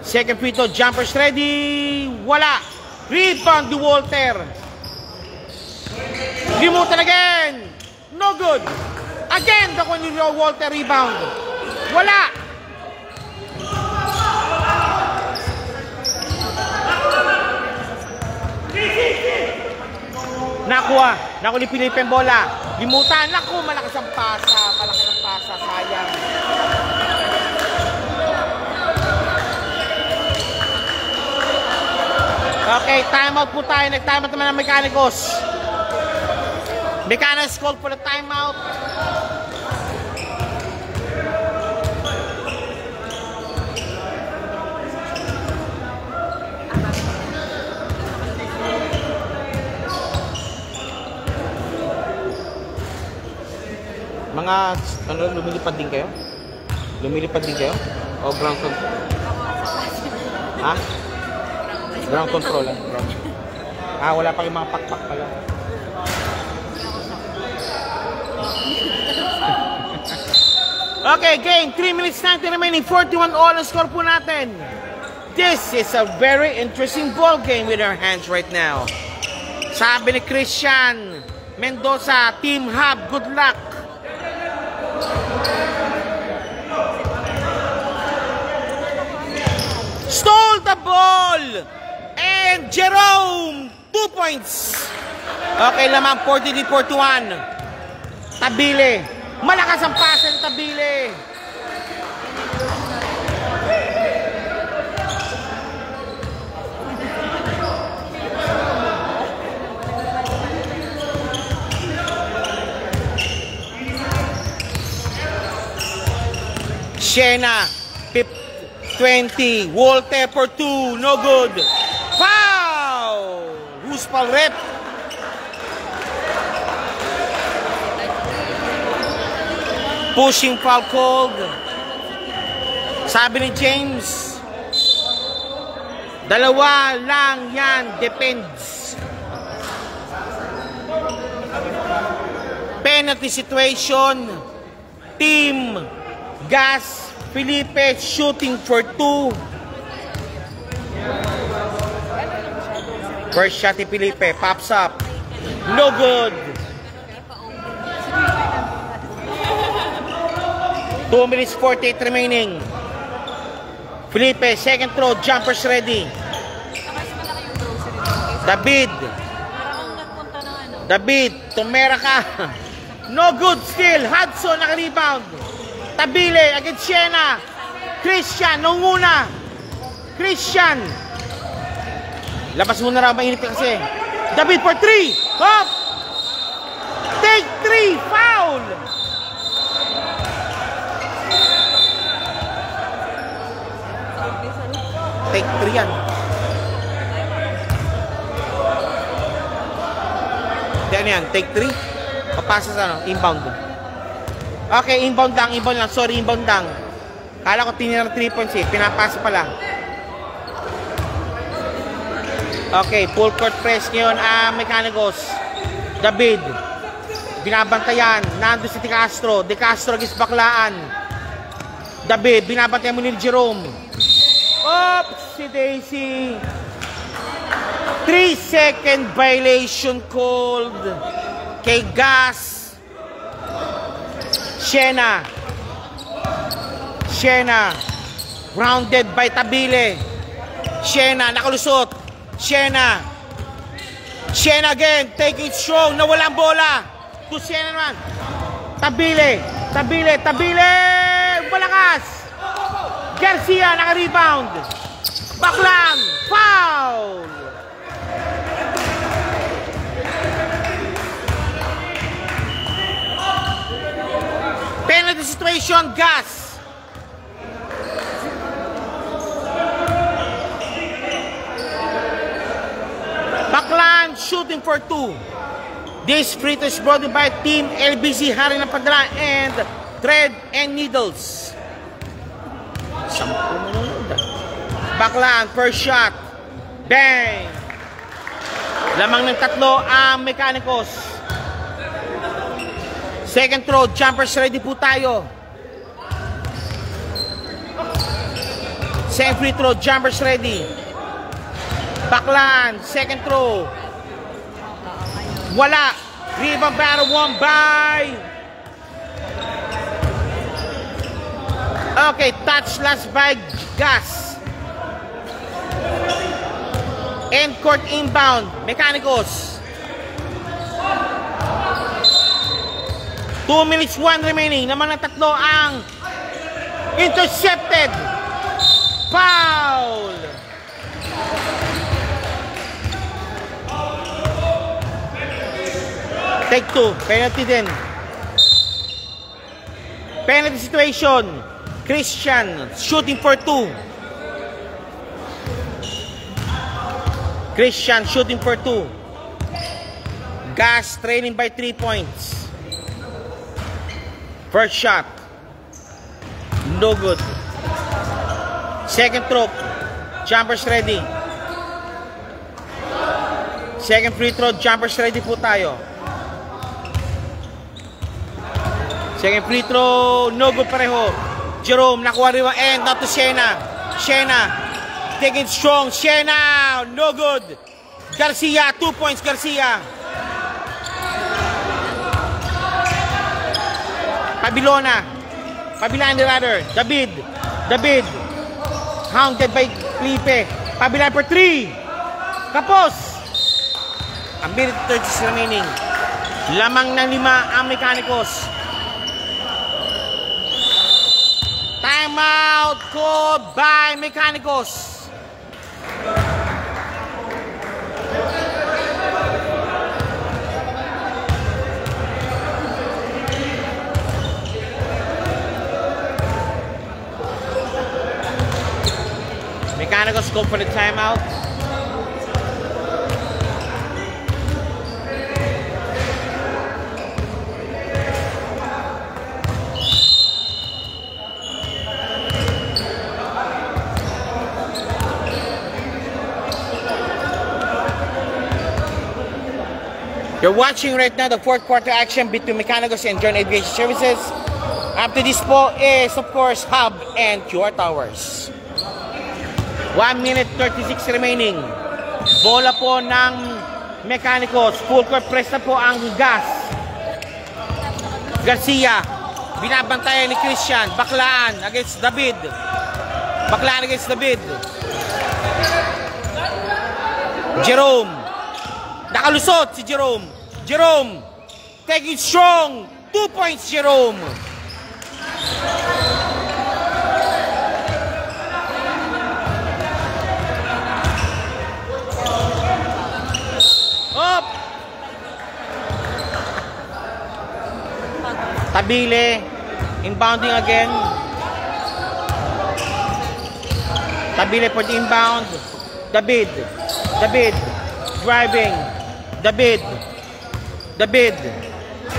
Second free throw, jumpers ready. Wala. Rebound ni Walter. Limutan again. No good. Again, the one Walter rebound. Wala. Nakuha ni Felipe ang bola. Limutan. Naku, malakas ang pasa. Sayang. Okay, timeout po tayo. Nag-timeout naman ang Mecanicos. Mecanicos called for the timeout. Mga, lumilipad din kayo? O ground control? Ha? Ground control lang. Wala pa yung mga pakpak pala. Okay, game. 3 minutes 90 remaining. 41 all ang score po natin. This is a very interesting ball game with our hands right now. Sabi ni Christian Mendoza, Team Hub, good luck. Stole the ball! And Jerome, 2 points. Okay, lamang 43-41. Tabile. Malakas ang pasa ng Tabile. Shena, 20. Walter for 2. No good. Foul! Who's Palrep? Pushing foul called. Sabi ni James, dalawa lang yan, depends. Penalty situation, Team Gas Felipe shooting for 2. First shot ni Felipe, pops up. No good. 2 minutes 48 remaining. Felipe, second throw, jumpers ready. David, tumera ka. No good still. Hudson naka-rebound. Tabile against Siena. Christian, nunguna. Christian. Labas mo na raw, mainit ka kasi. David for 3. Hop! Take 3, foul! Take 3 yan. Ano yan? Take 3? Papasa sa ano? Inbound. Okay, inbound lang. Sorry, inbound lang. Kala ko tinira 3 points eh. Pinapasa pala. Okay, full court press ngayon Mecanicos. David. Binabantayan. Nando si De Castro. De Castro against Baklaan. David. Binabantayan mo ni Jerome. Oops! Si Daisy. 3-second violation called kay Gas. Siena. Grounded by Tabile. Siena nakalusot. Siena again, take it strong. Nawala ang bola. To Siena naman. Tabile. Malakas. Garcia naka-rebound. Baklang. Foul. Penalty situation, Gas. Baklan shooting for 2. This free throw is brought in by Team LBC, Hari ng Padala and Thread and Needles. 10 minuto. Baklan, first shot. Bang! Lamang ng 3 ang Mecanicos. Second throw, jumpers ready po tayo. Second free throw, jumpers ready. Baklan, second throw. Wala. Rebound battle won by. Okay, touch last by Gas. End court inbound, Mecanicos. 2 minutes 1 remaining. Naman ng 3 ang intercepted. Foul. Take 2. Penalty din. Penalty situation. Christian shooting for 2. Christian shooting for 2. Gas trailing by 3 points. First shot. No good. Second throw. Jumpers ready. Second free throw. Jumpers ready po tayo. Second free throw, no good pareho. Jerome, nakuha rin ang end, not to Siena. Taking strong. Siena, no good. Garcia, 2 points, Garcia. Pabilaan rather. David. Hounded by Felipe. Pabilaan for 3. Kapos. Ang minute 30 remaining. Lamang ng 5 ang Mecanicos. Timeout called by Mecanicos. Mecanicos go for the timeout. You're watching right now the fourth quarter action between Mechanicos and Joint Aviation Services. After this po is, of course, Hub and QR Towers. 1 minute 36 remaining. Bola po ng Mechanicos. Full court press na po ang Gas. Garcia. Binabantayan ni Christian. Baklaan against David. Baklaan against David. Jerome. Nakalusot si Jerome. Jerome. Taking strong. 2 points, Jerome. Up. Tabile. Inbounding again. Tabile for the inbound. David. David. Driving. David. David.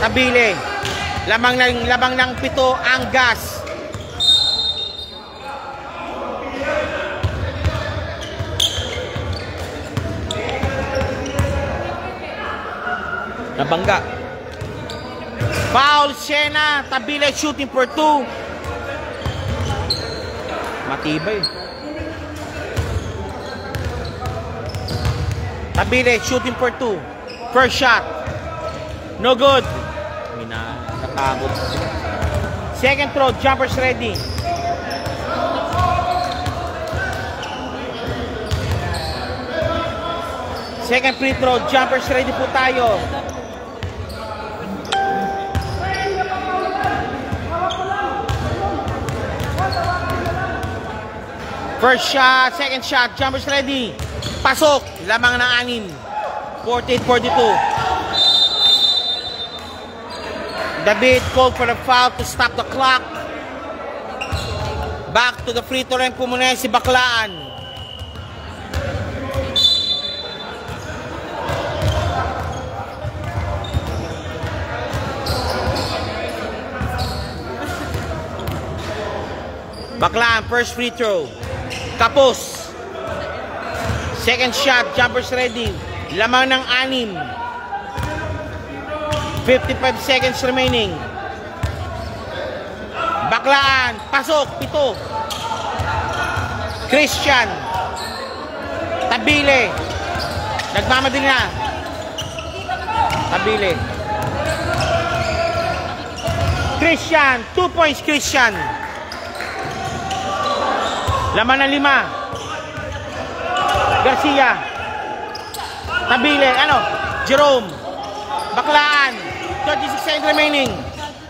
Tabile. Lamang ng 7 ang Gas. Nabangga. Foul Siena. Tabile shooting for 2. Matibay. Tabile shooting for 2. First shot. No good. Nakabot. Second throw. Jumpers ready. Second free throw. Jumpers ready po tayo. First shot. Second shot. Jumpers ready. Pasok. Lamang ng 6. 48-42. David called for the foul to stop the clock. Back to the free throw line po muna si Baklaan. Baklaan, first free throw. Kapos. Second shot, jumpers ready. Lamang ng 6. 55 seconds remaining. Baklaan, pasok, 7. Christian. Tabile. Nagmamadali na. Tabile. Christian, 2 points Christian. Laman ng 5. Garcia. Tabile, Jerome. Baklaan. 36 seconds remaining.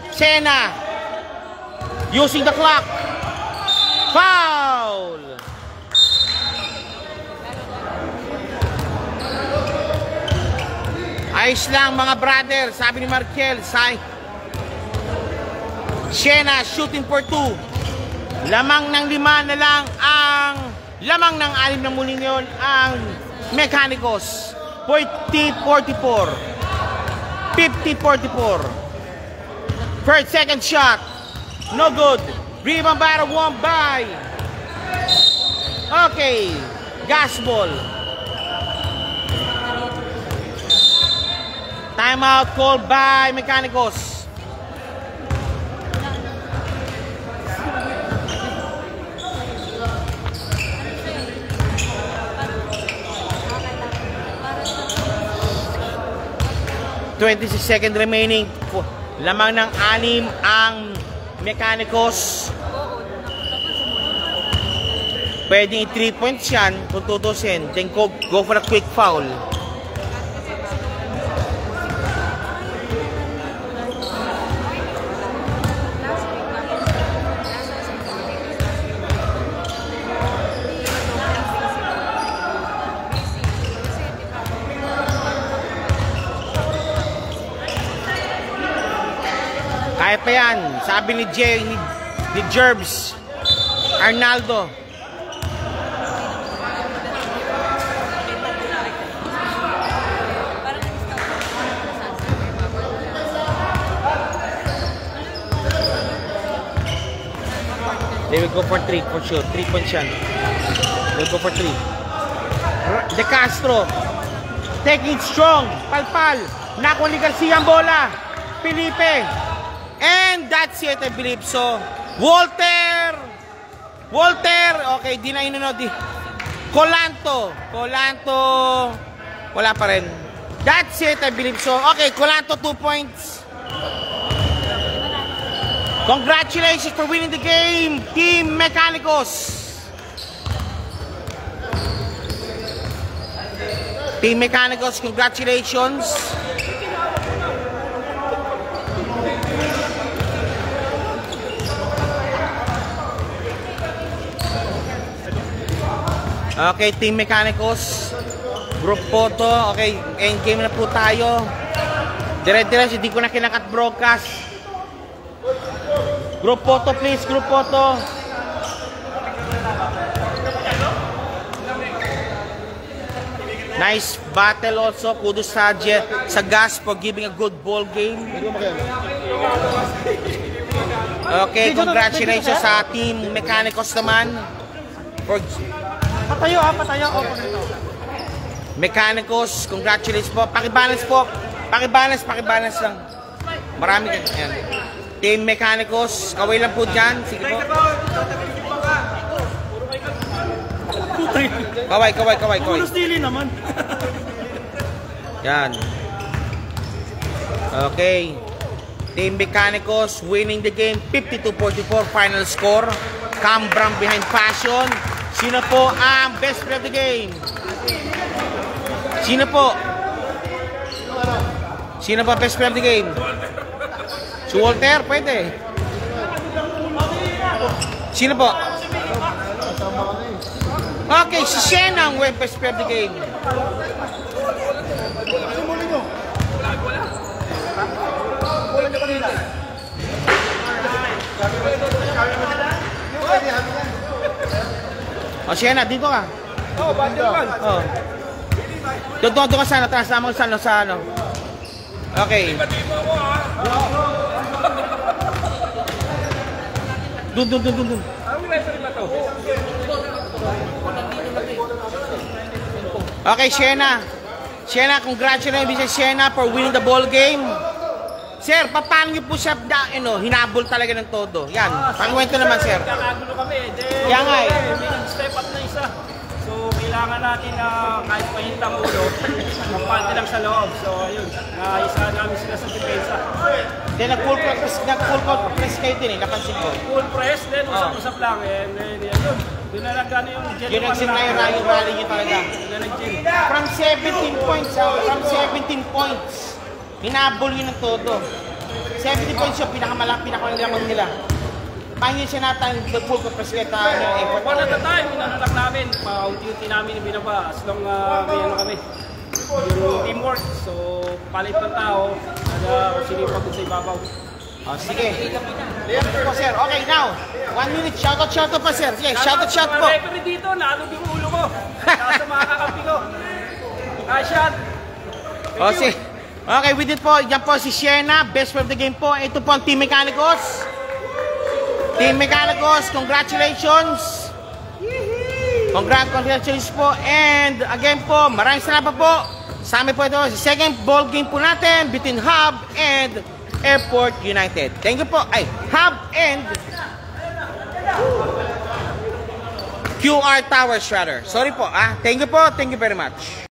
Siena. Using the clock. Foul. Ayos lang mga brother. Sabi ni Markel. Siena shooting for 2. Lamang ng 5 na lang ang lamang ng 6 na muli ngayon ang Mechanicos. 40-44. 50-44. First, second shot. No good. Rebound battle won by. Okay. Gas ball. Timeout called by Mechanicos. Seconds remaining. Lamang ng 6 ang Mechanicos. Pwedeng 3 points yan kung tutusin. Then go for a quick foul. Kaya pa yan. Sabi ni Jay, ni Jerbs, Arnaldo. They will go for 3 for sure. 3 points yan. They will go for 3. De Castro. Taking strong. Palpal. Nakuha ni Garcia ang bola. Felipe. And that's it, I believe. So, Walter. Okay, di na inunod. Colanto. Wala pa rin. That's it, I believe. So, okay, Colanto 2 points. Congratulations for winning the game, Team Mecanicos. Team Mecanicos, congratulations. Okay, Team Mecanicos. Group photo. Okay, endgame na po tayo. Dire-diretso, hindi ko na kinakat broadcast. Group photo please, group photo. Nice battle also. Kudos sa Gas for giving a good ball game. Okay, congratulations sa Team Mecanicos naman. Patayo. Mecanicos, congratulations po. Pakibalance po. Pakibalance lang. Marami yan. Team Mecanicos, kaway lang po dyan. Sige po. Kaway. Puro stili naman. Yan. Okay. Team Mecanicos winning the game 52-44 final score. Cambrang behind Passion. Sino po ang best player of the game? Sino po best player of the game? Si Walter, pwede. Sino po? Okay, si Shena ang best player of the game. O, Shena, dito ka. Doon ka sana, taas naman sa ano. Okay. Doon. Okay, Shena, congratulations Shena for winning the ball game. Sir, paano niyo po siya hinabol talaga ng todo? Yan, pakikwento naman, sir. Kakagulo kami. Yan nga eh. May step up na isa. So, kailangan natin na kahit mahintang ulo, magpante lang sa loob. So, ayun, naisa namin sila sa depensa. Then, nag-full press kayo din eh, napansin ko. Full press, then usap-usap lang. And then, yun. Doon na lang gano'n yung gel. Yung nagsimay yung rally niyo talaga. From 17 points, hinabol yun ng todo. 70 points yung pinakalamang nila. Paano yun siya natin, the full press-leta niya effort? One at a time, inanalak namin. Paunti-unti namin yung binaba. As long may ano kami. Yung teamwork. So, palit ng tao. Kung sinipag sa ibabaw. Oh, sige. Po, sir. Okay, now. 1 minute. Shoutout pa, sir. Sige, shoutout po. Referee dito, nalog yung ulo ko. Kaya sa mga kakampi ko. Shot. Oh, sige. Okay, with it po, yan po si Shena, best player of the game po. Ito po ang Team Mecanicos. Team Mecanicos, congratulations. Congratulations po. And again po, maraming salamat po. Sa amin po ito, sa second ball game po natin between Hub and Airport United. Thank you po. Hub and QR Towers rather. Sorry po. Thank you po. Thank you very much.